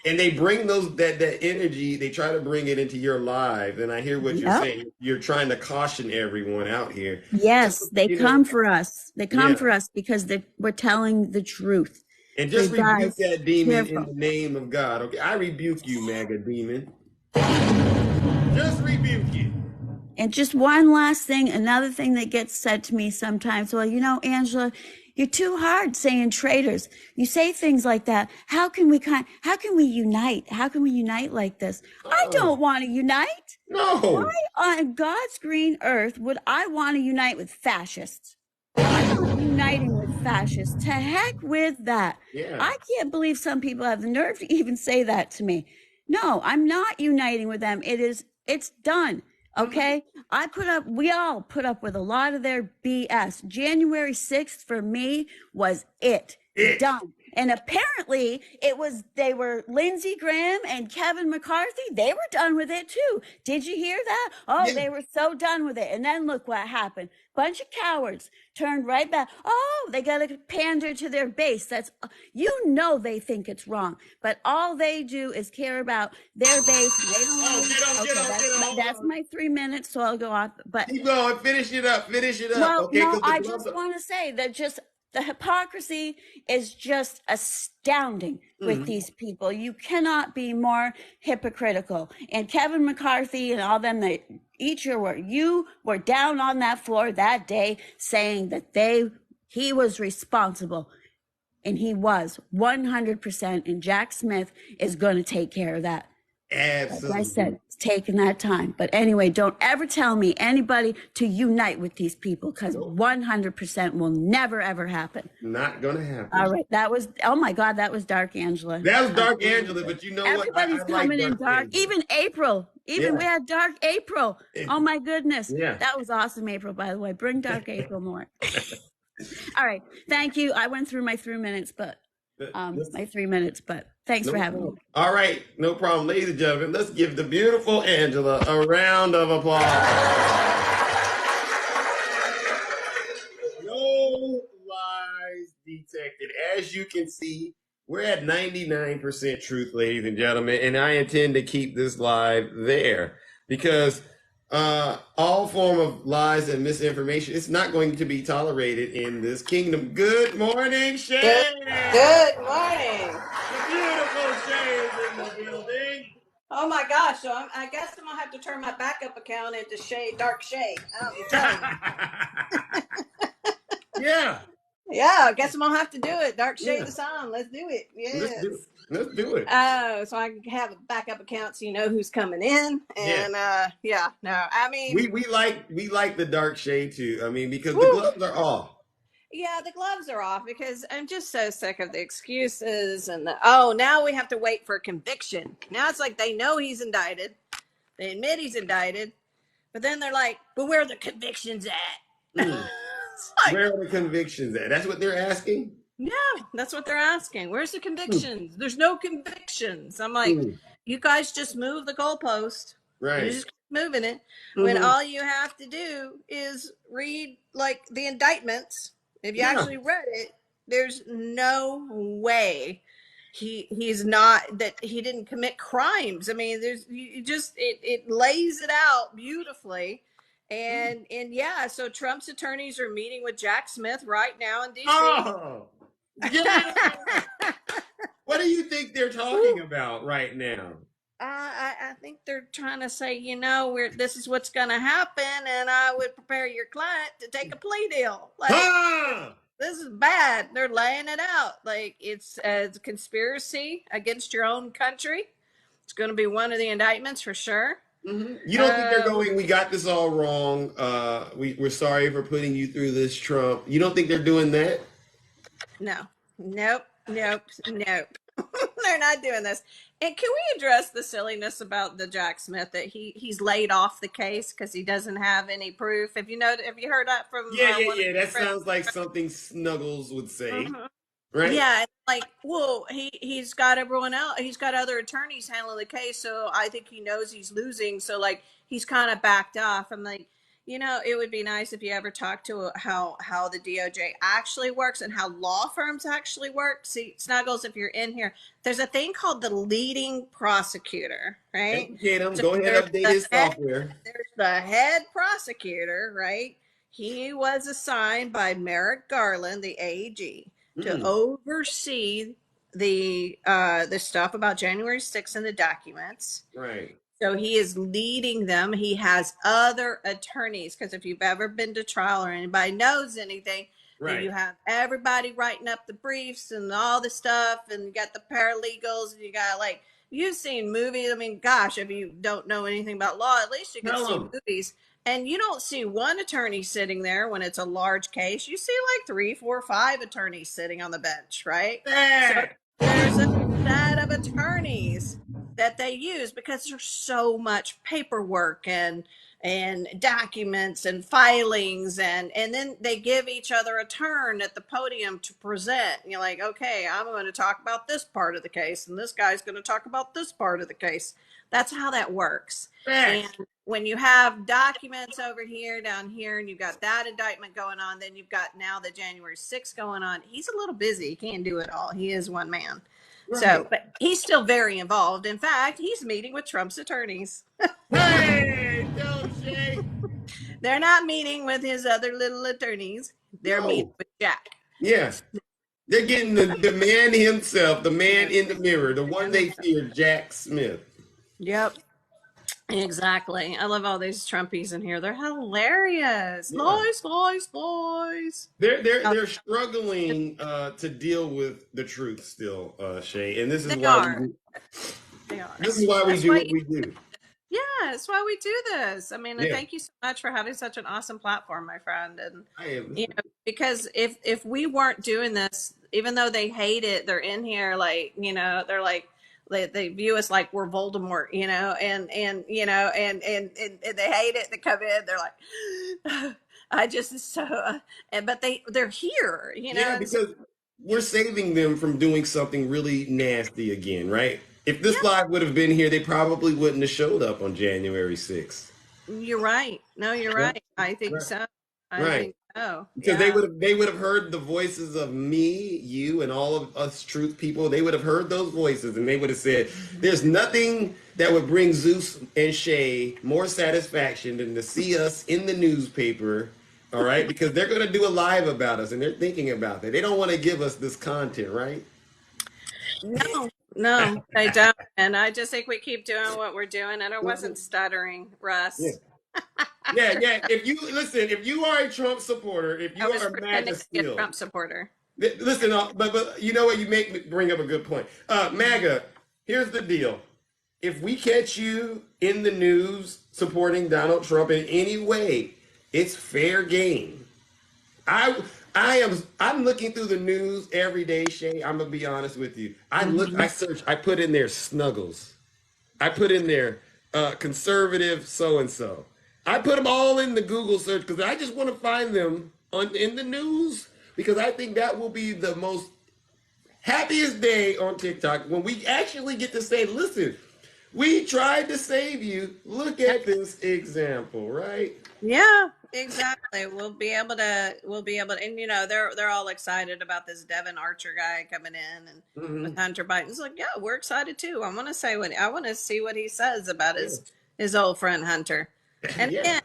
they bring that energy, they try to bring it into your life. And I hear what you're saying. You're trying to caution everyone out here. Yes, they come for us. They come for us because we're telling the truth. And just rebuke that demon in the name of God. Okay, I rebuke you, MAGA demon. Just rebuke you. And just one last thing, another thing that gets said to me sometimes, well, Angela, you're too hard saying traitors. You say things like that. How can we unite? How can we unite like this? I don't want to unite. No. Why on God's green earth would I want to unite with fascists? I'm not uniting with fascists. To heck with that. Yeah. I can't believe some people have the nerve to even say that to me. No, I'm not uniting with them. It's done. Okay, we all put up with a lot of their BS. January 6th for me was it. Done. And apparently they were Lindsey Graham and Kevin McCarthy. They were done with it too. Did you hear that? Oh, they were so done with it. And then look what happened. Bunch of cowards turned right back. Oh, they got to pander to their base. They think it's wrong, but all they do is care about their base. They don't that's my 3 minutes, so I'll go off. But keep going. Finish it up. Well, okay, no, I just want to say that the hypocrisy is just astounding with these people. You cannot be more hypocritical. And Kevin McCarthy and all them, you were down on that floor that day saying that he was responsible. And he was 100%. And Jack Smith is going to take care of that. Absolutely. Like I said, it's taking that time. But anyway, don't ever tell me anybody to unite with these people, because 100% will never, ever happen. Not going to happen. All right. Oh my God, that was dark, Angela. That was dark, Angela, but you know everybody's what? coming like in dark. Angela. Even April. We had dark April. Oh my goodness. Yeah. That was awesome, April, by the way. Bring dark April more. All right. Thank you. I went through my 3 minutes, but thanks for having me. All right, no problem. Ladies and gentlemen, let's give the beautiful Angela a round of applause. No lies detected. As you can see, we're at 99% truth, ladies and gentlemen, and I intend to keep this live there, because all form of lies and misinformation is not going to be tolerated in this kingdom. Good morning, Shay. Good morning. The beautiful Shay is in the building. Oh my gosh! So I guess I'm gonna have to turn my backup account into Shay, Dark Shay. Yeah. Yeah, I guess I'm gonna have to do it. Dark Shade Yeah. the song. Let's do it. Let's Yes. do it. Let's do it. So I can have a backup account so you know who's coming in. And yeah, no, I mean, We like the dark shade too. I mean, because the woo. gloves are off. Yeah, the gloves are off because I'm just so sick of the excuses and now we have to wait for conviction. Now it's like they know he's indicted. They admit he's indicted, but then they're like, but where are the convictions at? Like, where are the convictions at? That's what they're asking? Yeah, that's what they're asking. Where's the convictions? There's no convictions. I'm like, you guys just move the goalpost. Right. You just keep moving it. When all you have to do is read like the indictments. If you actually read it, there's no way he's not, that he didn't commit crimes. I mean, it lays it out beautifully. And yeah, so Trump's attorneys are meeting with Jack Smith right now in DC. Oh, yeah. What do you think they're talking about right now? I think they're trying to say, this is what's going to happen, and I would prepare your client to take a plea deal. Like, this is bad. They're laying it out. Like, it's a conspiracy against your own country. It's going to be one of the indictments for sure. You don't think they're going, we got this all wrong. We're sorry for putting you through this, Trump. You don't think they're doing that? No. Nope. They're not doing this. And can we address the silliness about the Jack Smith that he's laid off the case because he doesn't have any proof? Have you heard that from? Yeah. That sounds like something Snuggles would say, right? Yeah, like, well, he's got everyone else. He's got other attorneys handling the case, so I think he knows he's losing. So like, he's kind of backed off. I'm like, it would be nice if you ever talk to how the DOJ actually works and how law firms actually work. See, Snuggles, if you're in here, there's a thing called the leading prosecutor, right? Educate him. Go ahead, update his software. There's the head prosecutor, right? He was assigned by Merrick Garland, the AG, to oversee the stuff about January 6th and the documents. Right. So he is leading them. He has other attorneys, because if you've ever been to trial or anybody knows anything, then you have everybody writing up the briefs and all the stuff, and you got the paralegals, and you got, like, you've seen movies. I mean, gosh, if you don't know anything about law, at least you can see movies. And you don't see one attorney sitting there when it's a large case. You see like 3, 4, 5 attorneys sitting on the bench, right? So there's a set of attorneys that they use because there's so much paperwork and documents and filings, and then they give each other a turn at the podium to present. And you're like, okay, I'm going to talk about this part of the case, and this guy's going to talk about this part of the case. That's how that works. And when you have documents over here, down here, and you've got that indictment going on, then you've got now the January 6th going on. He's a little busy. He can't do it all. He is one man. Right. So, but he's still very involved. In fact, he's meeting with Trump's attorneys. Hey, don't Shay. They're not meeting with his other little attorneys. They're meeting with Jack. Yes. They're getting the man himself, the man in the mirror, the one they fear, Jack Smith. Yep. Exactly. I love all these Trumpies in here. They're hilarious. Lies. They're struggling to deal with the truth still, Shay. And this is why this is why we do what we do. Yeah, that's why we do this. I mean, thank you so much for having such an awesome platform, my friend. And because if we weren't doing this, even though they hate it, they're in here like, they're like, they view us like we're Voldemort, and they hate it. They come in, they're like, but they're here, Yeah, because we're saving them from doing something really nasty again, right? If this live would have been here, they probably wouldn't have showed up on January 6th. You're right. No, you're right. I think so. I think so. Because they would have heard the voices of me, you, and all of us truth people. They would have heard those voices, and they would have said, there's nothing that would bring Zeus and Shay more satisfaction than to see us in the newspaper, all right? Because they're going to do a live about us, and they're thinking about that. They don't want to give us this content, right? No, I don't. And I just think we keep doing what we're doing. And I wasn't stuttering, Russ. Yeah. If you are a Trump supporter, if you I was are pretending MAGA to be a still, Trump supporter. listen. But you know what? You bring up a good point. MAGA. Here's the deal. If we catch you in the news supporting Donald Trump in any way, it's fair game. I'm looking through the news every day, Shay. I'm gonna be honest with you. I search, I put in there Snuggles. I put in there conservative so and so. I put them all in the Google search because I just want to find them in the news because I think that will be the most happiest day on TikTok when we actually get to say, listen, we tried to save you. Look at this example, right? Yeah, exactly. We'll be able to, and they're all excited about this Devin Archer guy coming in and with Hunter Biden. It's like, yeah, we're excited too. I want to see what he says about his old friend Hunter. And again,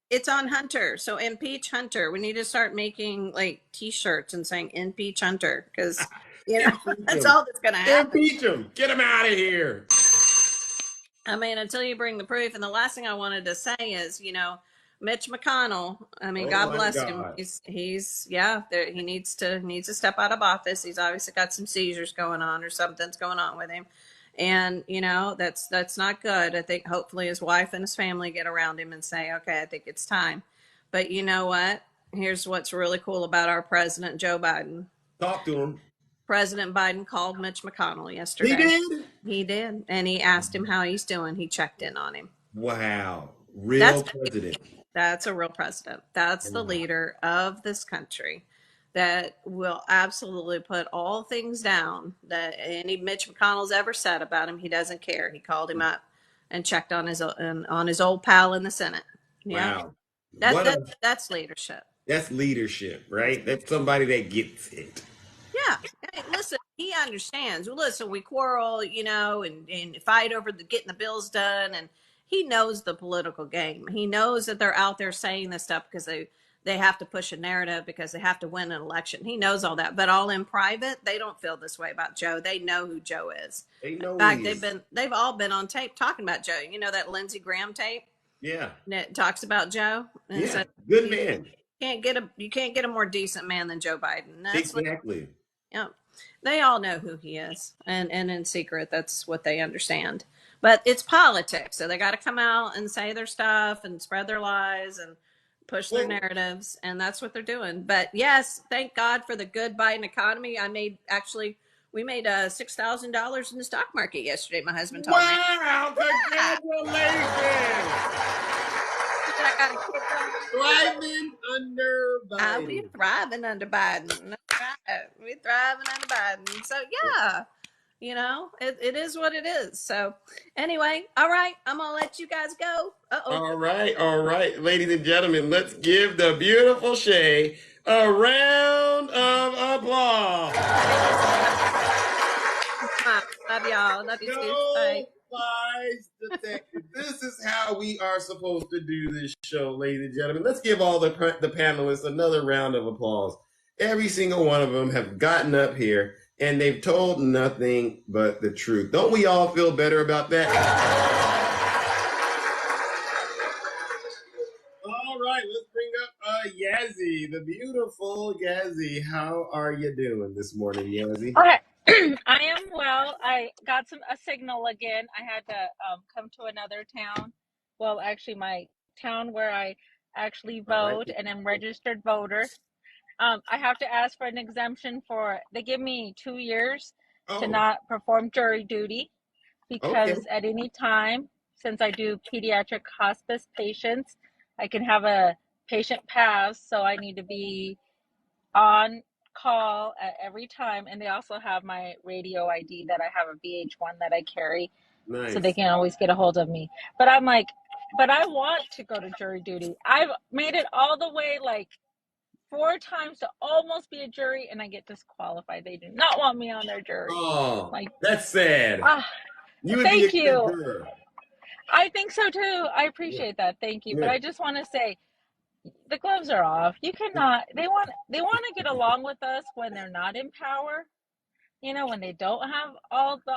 it's on Hunter. So impeach Hunter. We need to start making like T-shirts and saying impeach Hunter because that's all that's going to happen. Impeach him. Get him out of here. I mean, until you bring the proof. And the last thing I wanted to say is, Mitch McConnell. I mean, God bless him. He's he needs to step out of office. He's obviously got some seizures going on or something's going on with him. And, that's not good. I think hopefully his wife and his family get around him and say, okay, I think it's time. But you know what? Here's what's really cool about our president, Joe Biden. Talk to him. President Biden called Mitch McConnell yesterday. He did? He did. And he asked him how he's doing. He checked in on him. Wow. Real president. That's a real president. That's the leader of this country that will absolutely put all things down that any Mitch McConnell's ever said about him. He doesn't care. He called him up and checked on his old pal in the Senate. Yeah. Wow. That's leadership. That's leadership, right? That's somebody that gets it. Yeah. Hey, listen, he understands. Listen, we quarrel, and fight over getting the bills done. And he knows the political game. He knows that they're out there saying this stuff because they have to push a narrative because they have to win an election. He knows all that. But all in private, they don't feel this way about Joe. They know who Joe is. They know. In fact, they've all been on tape talking about Joe. You know that Lindsey Graham tape? Yeah. That talks about Joe. And yeah. Good man. You can't get a more decent man than Joe Biden. Exactly. Yeah, they all know who he is, and in secret, that's what they understand. But it's politics, so they got to come out and say their stuff and spread their lies and push their narratives, and that's what they're doing. But yes, thank God for the good Biden economy. We made $6,000 in the stock market yesterday. My husband told me. Wow! Congratulations! Thriving under Biden. We're thriving under Biden. We're thriving under Biden. So yeah, it is what it is. So anyway, all right, I'm gonna let you guys go. All right, ladies and gentlemen, let's give the beautiful Shay a round of applause. Love y'all. Love you too. Bye. This is how we are supposed to do this show, ladies and gentlemen. Let's give all the panelists another round of applause. Every single one of them have gotten up here and they've told nothing but the truth. Don't we all feel better about that? All right, let's bring up Yazzie, the beautiful Yazzie. How are you doing this morning, Yazzie? Okay. I am well. I got a signal again. I had to come to another town. Well, actually, my town where I actually vote and am registered voter. I have to ask for an exemption they give me 2 years to not perform jury duty because at any time, since I do pediatric hospice patients, I can have a patient pass. So I need to be on call at every time, and they also have my radio ID that I have a VH1 that I carry, so they can always get a hold of me. But I'm like, but I want to go to jury duty. I've made it all the way like 4 times to almost be a jury, and I get disqualified. They do not want me on their jury. Oh, that's sad. Thank you. I think so too. I appreciate that. Thank you. But I just want to say, the gloves are off. You cannot. They want to get along with us when they're not in power. When they don't have all the.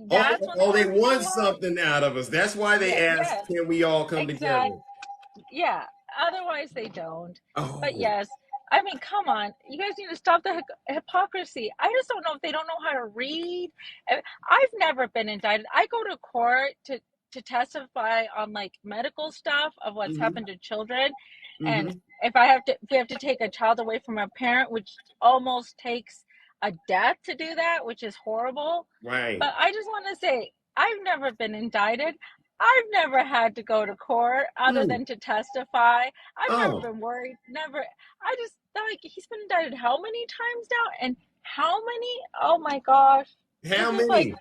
That's when Oh, they they want to want show up. something out of us. That's why they Yeah, asked, yes, can we all come together? exactly. Yeah, otherwise they don't. But Oh, yes, I mean, come on, you guys need to stop the hypocrisy. I just don't know if they don't know how to read. I've never been indicted. I go to court to testify on like medical stuff of what's mm-hmm, happened to children, and mm-hmm, if we have to take a child away from a parent, which almost takes a death to do that, which is horrible. right. But I just want to say, I've never been indicted. I've never had to go to court other Mm. than to testify. I've never Oh, been worried. Never. I just like he's been indicted how many times now, and how many? Oh my gosh, how this is like many?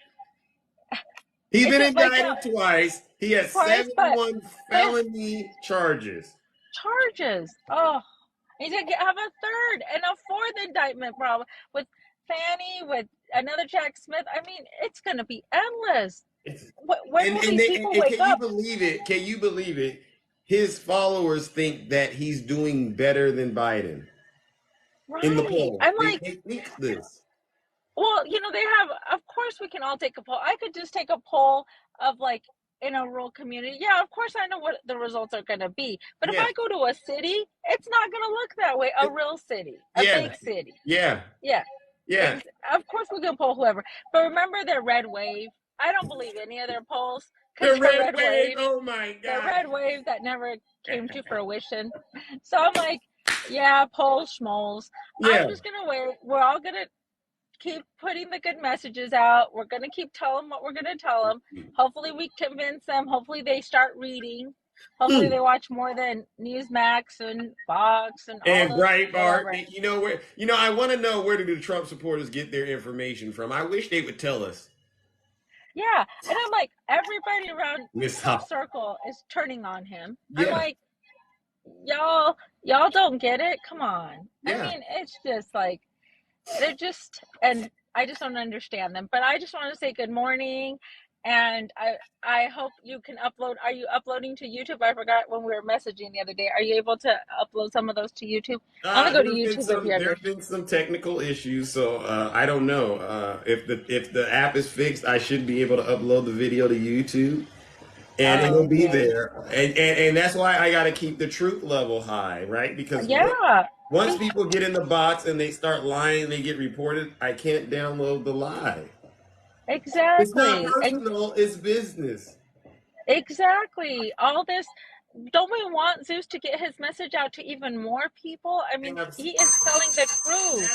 He's it's been like indicted twice. He has twice, but 71 this felony charges. charges. Oh, he's gonna have a third and a fourth indictment, probably with Fanny, with another Jack Smith. I mean, it's gonna be endless. When will these people And wake can you up? believe it? Can you believe it? His followers think that he's doing better than Biden in the Right. polls. I'm They like, think this. well, they have, of course, we can all take a poll. I could just take a poll of like in a rural community. Yeah, of course, I know what the results are going to be. But if Yeah, I go to a city, it's not going to look that way. A real city, a yeah, big city. yeah, Yeah. yeah. Of course, we can poll whoever. But remember their red wave? I don't believe any of their polls The because red wave. Oh my the God. red wave that never came to fruition. So I'm like, yeah, polls, schmoles. Yeah. I'm just going to wait. We're all going to keep putting the good messages out. We're going to keep telling what we're going to tell them. Hopefully we convince them. Hopefully they start reading. Hopefully they watch more than Newsmax and Fox and all And those Breitbart. whatever. And you know where? I want to know, where do the Trump supporters get their information from? I wish they would tell us. Yeah, and I'm like, everybody around Miss Trump's Hop. circle is turning on him. Yeah. I'm like, y'all don't get it. Come on. Yeah. I mean, it's just like and I just don't understand them. But I just want to say good morning, and I hope you can upload. Are you uploading to YouTube? I forgot when we were messaging the other day. Are you able to upload some of those to YouTube? I'm gonna go to YouTube if you There have been some technical issues, so I don't know if the app is fixed. I should be able to upload the video to YouTube, and it'll be there. And that's why I got to keep the truth level high, right? Because once people get in the box and they start lying, they get reported. I can't download the lie. Exactly. It's not personal. It's business. Exactly. All this. Don't we want Zeus to get his message out to even more people? I mean, he is telling the truth.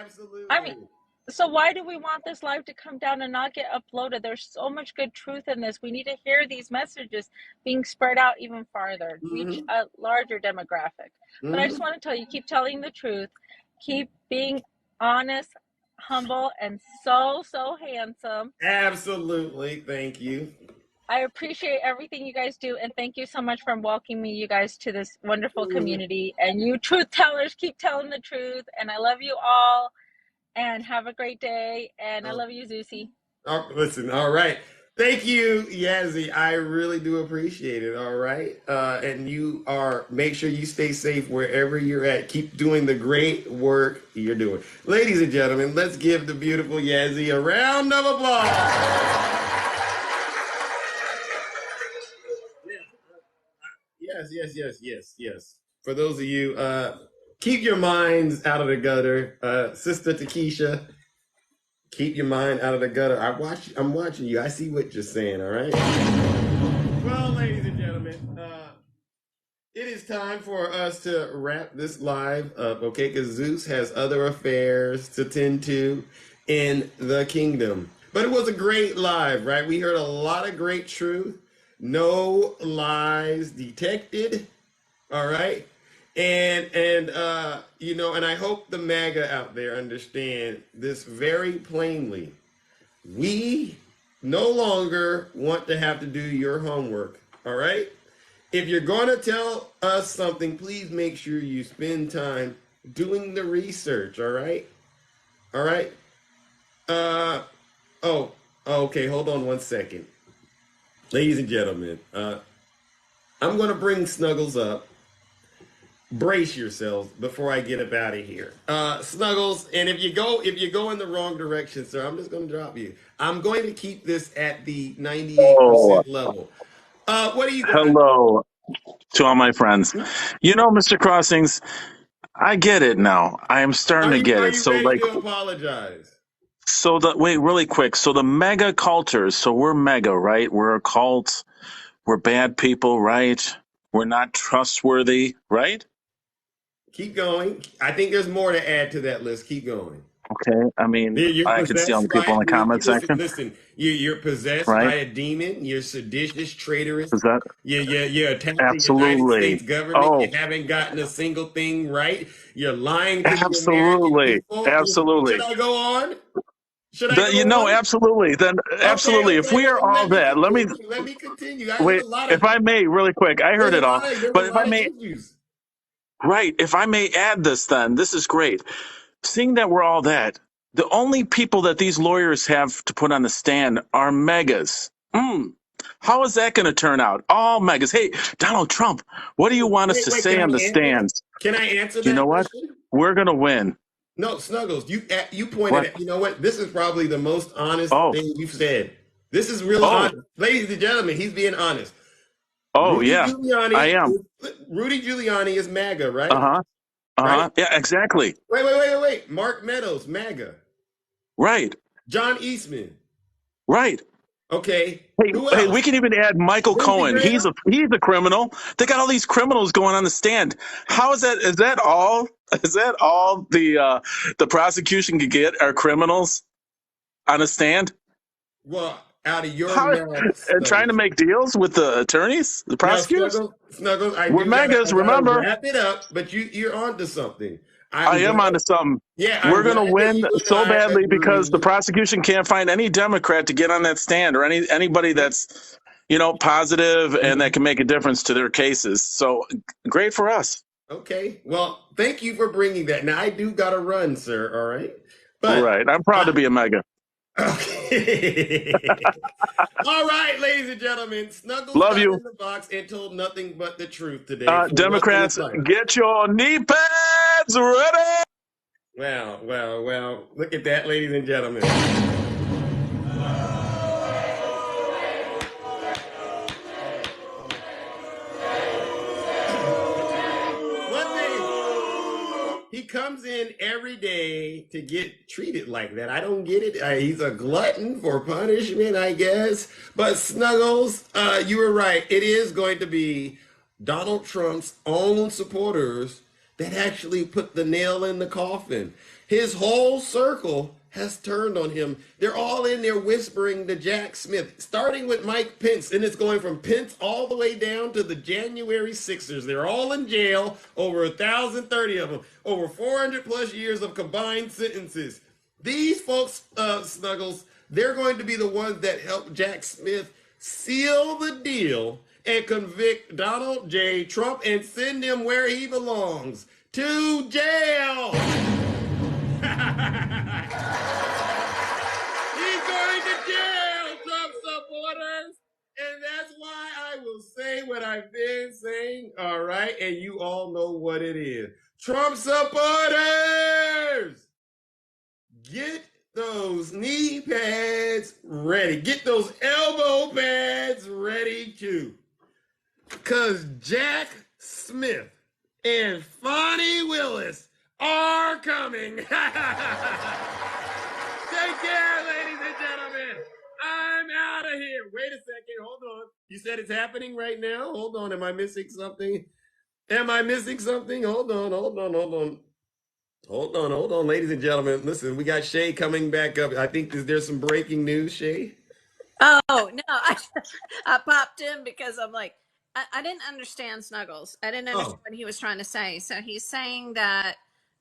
Absolutely. I mean, so why do we want this live to come down and not get uploaded? There's so much good truth in this. We need to hear these messages being spread out even farther, reach a larger demographic. But I just want to tell you, keep telling the truth, keep being honest, humble, and so handsome. Absolutely. Thank you. I appreciate everything you guys do, and thank you so much for welcoming you guys to this wonderful community. And you truth tellers, keep telling the truth. And I love you all, and have a great day. And I love you, Zeusy. Oh, listen, all right. Thank you, Yazzie. I really do appreciate it. All right. And make sure you stay safe wherever you're at. Keep doing the great work you're doing. Ladies and gentlemen, let's give the beautiful Yazzie a round of applause. Yes. For those of you, keep your minds out of the gutter. Sister Takesha, keep your mind out of the gutter. I'm watching you. I see what you're saying, all right? Well, ladies and gentlemen, it is time for us to wrap this live up, okay? Because Zeus has other affairs to tend to in the kingdom. But it was a great live, right? We heard a lot of great truth. No lies detected. All right. And I hope the MAGA out there understand this very plainly. We no longer want to have to do your homework. All right. If you're going to tell us something, please make sure you spend time doing the research. All right. All right. Okay. Hold on one second. Ladies and gentlemen, I'm going to bring Snuggles up. brace yourselves before I get up out of here. Snuggles, and if you go in the wrong direction, sir, I'm just going to drop you. I'm going to keep this at the 98% level. What do you got? Hello to all my friends. You know, Mr. Crossings, I get it now. I am starting to get Are it. you So, ready like, to apologize? wait, really quick. So, the mega cultures, so we're mega, right? We're a cult. We're bad people, right? We're not trustworthy, right? Keep going. I think there's more to add to that list. Keep going. Okay. I mean, You're I can see all the possessed people by. in the comment section, Listen. You're possessed by right? a demon. You're seditious, traitorous. Is that You're attacking the United absolutely? States government. Oh, You haven't gotten a single thing right. You're lying to the American absolutely. people. Should Absolutely. I go on? Should I You go know, on? absolutely. Then, Okay. absolutely. If we are all Let me that, let me continue. Let me continue. I heard wait. a lot If of. I may, really quick, I heard it all. There's a But if I lot of may, issues. right, if I may add this, then this is great. Seeing that we're all that, the only people that these lawyers have to put on the stand are megas. How is that going to turn out? All megas. Hey, Donald Trump, what do you want us to Wait. say on the stands? Can I answer You that know what? question? We're going to win. No, Snuggles, you pointed What? at, you know what? This is probably the most honest Oh, thing you've said. This is real oh, honest. Ladies and gentlemen, he's being honest. oh, yeah, I am. Rudy Giuliani is MAGA, Uh right? huh. Uh Right? huh. Yeah, exactly. Wait. Mark Meadows, MAGA. Right. John Eastman. Right. Okay. Hey, Who hey, else? we can even add Michael Lindsey Cohen. He's Graham? a criminal. They got all these criminals going on the stand. How is that? Is that all? Is that all the prosecution could get are criminals on a stand? Well, out of your How mouth, trying to Snuggles. make deals with the attorneys, the Now, prosecutors? Snuggles, I We're megas, gotta remember? wrap it up, but you're onto something. I I'm am glad, onto something. yeah, We're I'm going to glad that win you and so I badly because the agree. prosecution can't find any Democrat to get on that stand or anybody that's positive and that can make a difference to their cases. So great for us. Okay. Well, thank you for bringing that. Now, I do got to run, sir. All right. But, Right. I'm proud to be a mega. okay. All right, ladies and gentlemen. Snuggles Love got you. in the box and told nothing but the truth today. For Democrats, get your knee pads ready. Well. Look at that, ladies and gentlemen. He comes in every day to get treated like that. I don't get it. He's a glutton for punishment, I guess. But Snuggles, you were right. It is going to be Donald Trump's own supporters that actually put the nail in the coffin. His whole circle has turned on him. They're all in there whispering to Jack Smith, starting with Mike Pence, and it's going from Pence all the way down to the January Sixers. They're all in jail, over 1,030 of them, over 400 plus years of combined sentences. These folks, Snuggles, they're going to be the ones that help Jack Smith seal the deal and convict Donald J. Trump and send him where he belongs, to jail. He's going to jail, Trump supporters. And that's why I will say what I've been saying, all right? And you all know what it is. Trump supporters, get those knee pads ready. Get those elbow pads ready too. Because Jack Smith and Fonnie Willis are coming. Take care, ladies and gentlemen. I'm out of here. Wait a second. Hold on. You said it's happening right now? Hold on. Am I missing something? Hold on. Hold on, ladies and gentlemen. Listen, we got Shay coming back up. I think there's some breaking news, Shay. Oh, no. I popped in because I'm like, I didn't understand Snuggles. I didn't understand what he was trying to say. So he's saying that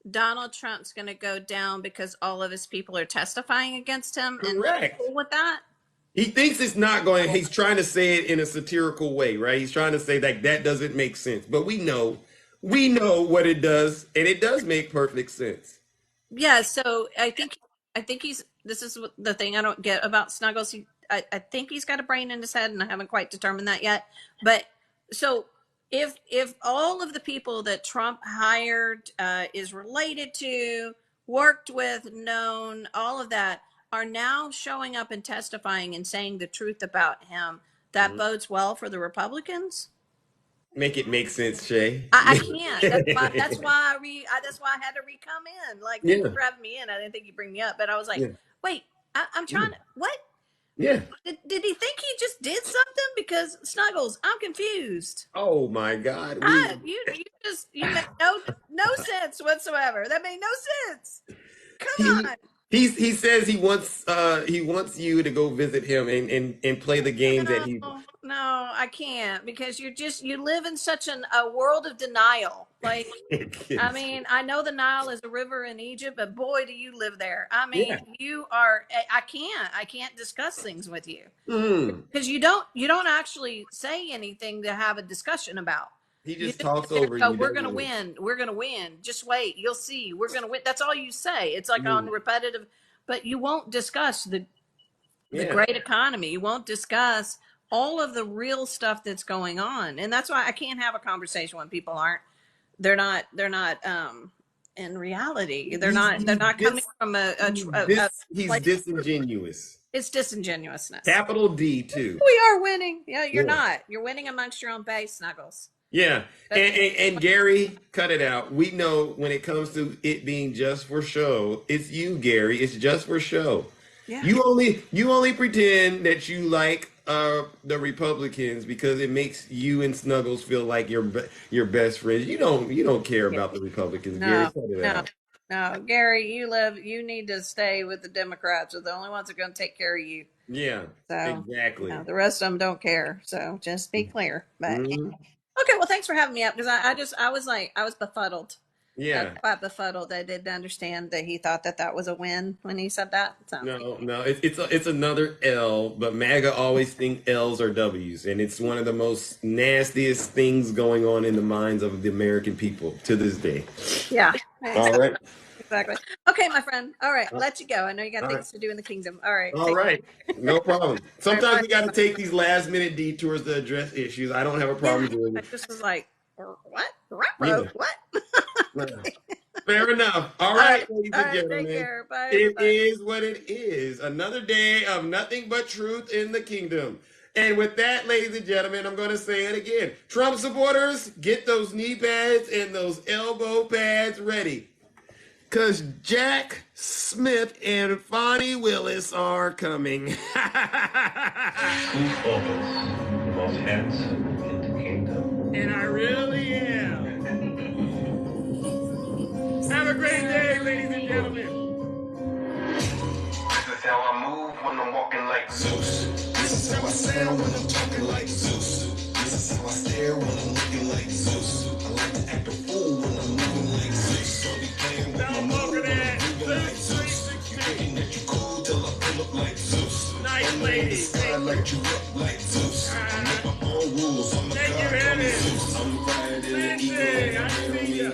Donald Trump's going to go down because all of his people are testifying against him. Correct. And cool with that? He thinks it's not going. He's trying to say it in a satirical way, right? He's trying to say that doesn't make sense. But we know what it does, and it does make perfect sense. Yeah. So I think he's. This is the thing I don't get about Snuggles. I think he's got a brain in his head, and I haven't quite determined that yet. But so if all of the people that Trump hired, is related to, worked with, known, all of that are now showing up and testifying and saying the truth about him, that bodes well for the Republicans. Make it make sense, Shay. I can't. That's why I had to come in. Like, thank you for having me in. I didn't think you'd bring me up, but I was like, wait, I'm trying to, what? Yeah. Did he think he just did something? Because Snuggles, I'm confused. Oh my God. You make no sense whatsoever. That made no sense. Come on. He says he wants you to go visit him and play the game that he. No, I can't, because you live in such a world of denial. Like, I mean, I know the Nile is a river in Egypt, but boy, do you live there. I mean, you are. I can't discuss things with you because you don't actually say anything to have a discussion about. He just talks over you. We're gonna win. We're gonna win. Just wait. You'll see. We're gonna win. That's all you say. It's like on repetitive, but you won't discuss the great economy. You won't discuss all of the real stuff that's going on. And that's why I can't have a conversation when people they're not in reality. They're not coming from he's disingenuous. It's disingenuousness. Capital D too. We are winning. Yeah, you're not. You're winning amongst your own base, Snuggles. Yeah. And Gary, cut it out. We know when it comes to it being just for show, it's you, Gary. It's just for show. Yeah. You only pretend that you like the Republicans because it makes you and Snuggles feel like your best friends. You don't care about the Republicans. No, Gary, no, Gary, you need to stay with the Democrats. They're the only ones that are going to take care of you. Yeah, so, exactly. The rest of them don't care. So just be clear. But okay, well, thanks for having me up, because I was befuddled. Yeah, quite befuddled. I didn't understand that he thought that was a win when he said that. So. No, it's another L, but MAGA always think L's are W's, and it's one of the most nastiest things going on in the minds of the American people to this day. Yeah. All right. Exactly. Okay, my friend. All right, let you go. I know you got things to do in the kingdom. All right. All right. No problem. Sometimes we got to take these last minute detours to address issues. I don't have a problem doing it. I just was like, what? What? Fair enough. All right, ladies and gentlemen. Take care. Bye, it is what it is. Another day of nothing but truth in the kingdom. And with that, ladies and gentlemen, I'm going to say it again. Trump supporters, get those knee pads and those elbow pads ready. Because Jack Smith and Fonnie Willis are coming. Who's the most handsome in the kingdom? And I really am. Have a great day, ladies and gentlemen. This is how I move when I'm walking like Zeus. This is how I sound when I'm talking like Zeus. This is how I stare when I'm looking like Zeus. I like to act a fool when I'm moving like Zeus. Don't be playing with my move when I'm moving like Zeus. You thinking that you cool till I pull up like Zeus. Nice lady. I like you up like Zeus. I make my own rules. I'm a god called Zeus. I'm riding in the eagle. I see ya.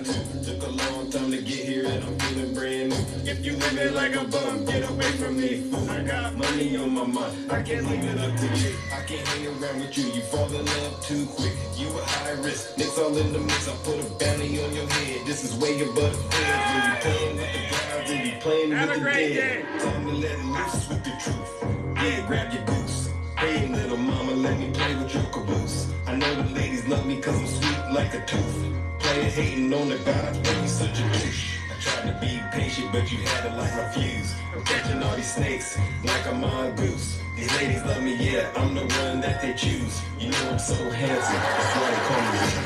Took a long time to get here and I'm feeling brand new. If you living like a bum, get away from me, fool. I got money on my mind. I can't leave it up to you. I can't hang around with you. You fall in love too quick. You a high risk. Nicks all in the mix. I put a bounty on your head. This is way above the feds. When you playing with the gods and you playing with the dead. Time to let loose with the truth. Yeah, grab your goose. Hey, little mama, let me play with your caboose. I know the ladies love me cause I'm sweet like a tooth. Player hating on the gods, but you such a douche. I tried to be patient, but you had to light my fuse. I'm catching all these snakes like a mongoose. These ladies love me, yeah, I'm the one that they choose. You know I'm so handsome, that's why they call me Zeus.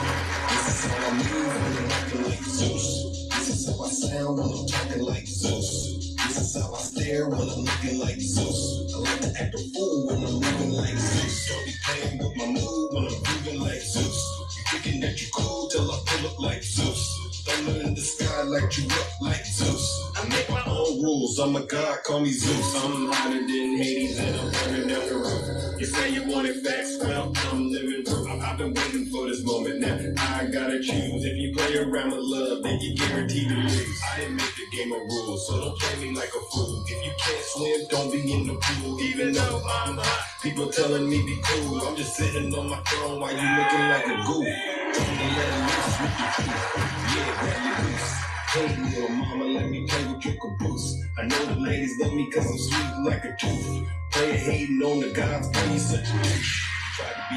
This is how I move when I'm walking like Zeus. This is how I sound when I'm talking like Zeus. This is how I stare when I'm looking like Zeus. I like to act a fool when I'm moving like Zeus. Don't be playing with my mood when I'm moving like Zeus. You thinking that you cool till I pull up like Zeus. Thunder in the sky, light you up like Zeus. I make my own rules, I'm a god, call me Zeus. I'm hotter than Hades and I'm burning down the roof. You say you wanted facts, well, I'm living proof. I've been waiting for this moment now. I gotta choose. If you play around with love, then you guaranteed to lose. I didn't make the game of rules, so don't play me like a fool. If you can't swim, don't be in the pool. Even though I'm hot, people telling me be cool. I'm just sitting on my throne while you looking like a ghoul. and let loose with the truth. Yeah, grab your loose. Hey, little mama, let me play with your caboose. I know the ladies love me cause I'm sweet like a tooth. Player hating on the gods, boy, you such a douche. Try to be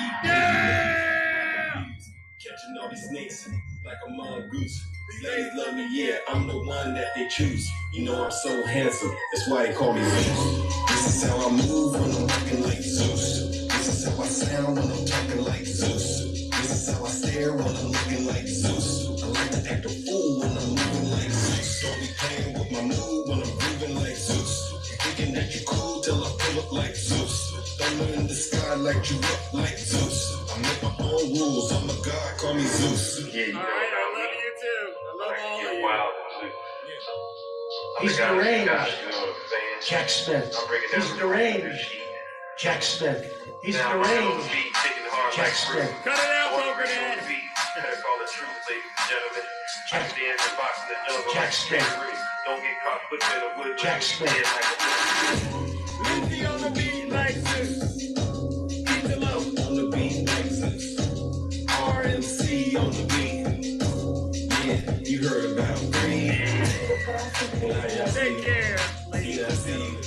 catching all these snakes like a mongoose. These ladies love me, yeah, I'm the one that they choose. You know I'm so handsome, that's why they call me Zeus. This is how I move when I'm walking like Zeus. This is how I sound when I'm talking like Zeus. This is how I stare when I'm looking like Zeus. I like to act a fool when I'm moving like Zeus. Don't be playing with my mood when I'm grooving like Zeus. You thinking that you're cool till I pull up like Zeus. Thunder in the sky like you up like Zeus. I make my own rules, I'm a god, call me Zeus. Yeah, you know. Alright, I love you too. I love all of you. Wow. He's deranged. Jack Smith. He's deranged. Jack Smith. He's deranged. Jack Smith. Cut it out, Poker Dad. Better call the truth, ladies and gentlemen. Jack Smith. Don't get caught flipping the wood. Jack Smith. Lucy on the beat like Zeus. Angelo on the beat like Zeus. RMC on the beat. Yeah, you heard about Green. Take care. Yeah, I see you.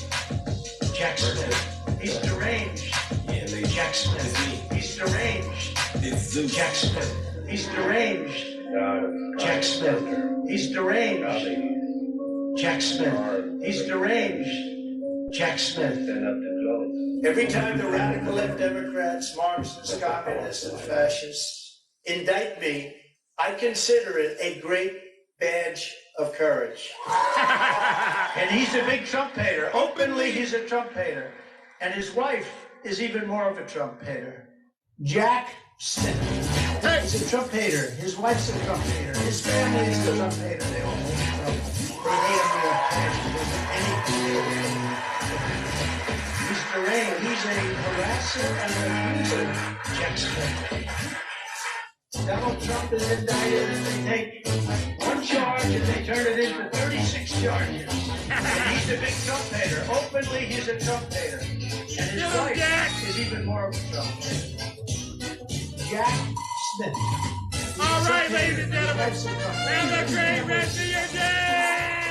Jack Smith. He's deranged. Yeah, lady. Jack Smith. He's deranged. It's Zeus. Jack Smith. He's deranged. Jack Smith. He's deranged. Jack Smith. He's deranged. Jack Smith. Every time the radical left Democrats, Marxists, communists, and fascists indict me, I consider it a great badge of courage. And he's a big Trump hater. Openly, he's a Trump hater. And his wife is even more of a Trump hater. Jack Smith. He's a Trump hater. His wife's a Trump hater. His family is a Trump hater. They all hate Trump. They hate him more anything. He's deranged. He's a harasser and an abuser. Jack Smith. Donald Trump is indicted and they take one charge and they turn it into 36 charges. And he's a big Trump hater. Openly, he's a Trump hater. And his wife is even more of a Trump hater. Jack Smith. All right, ladies and gentlemen, have a great rest of your day.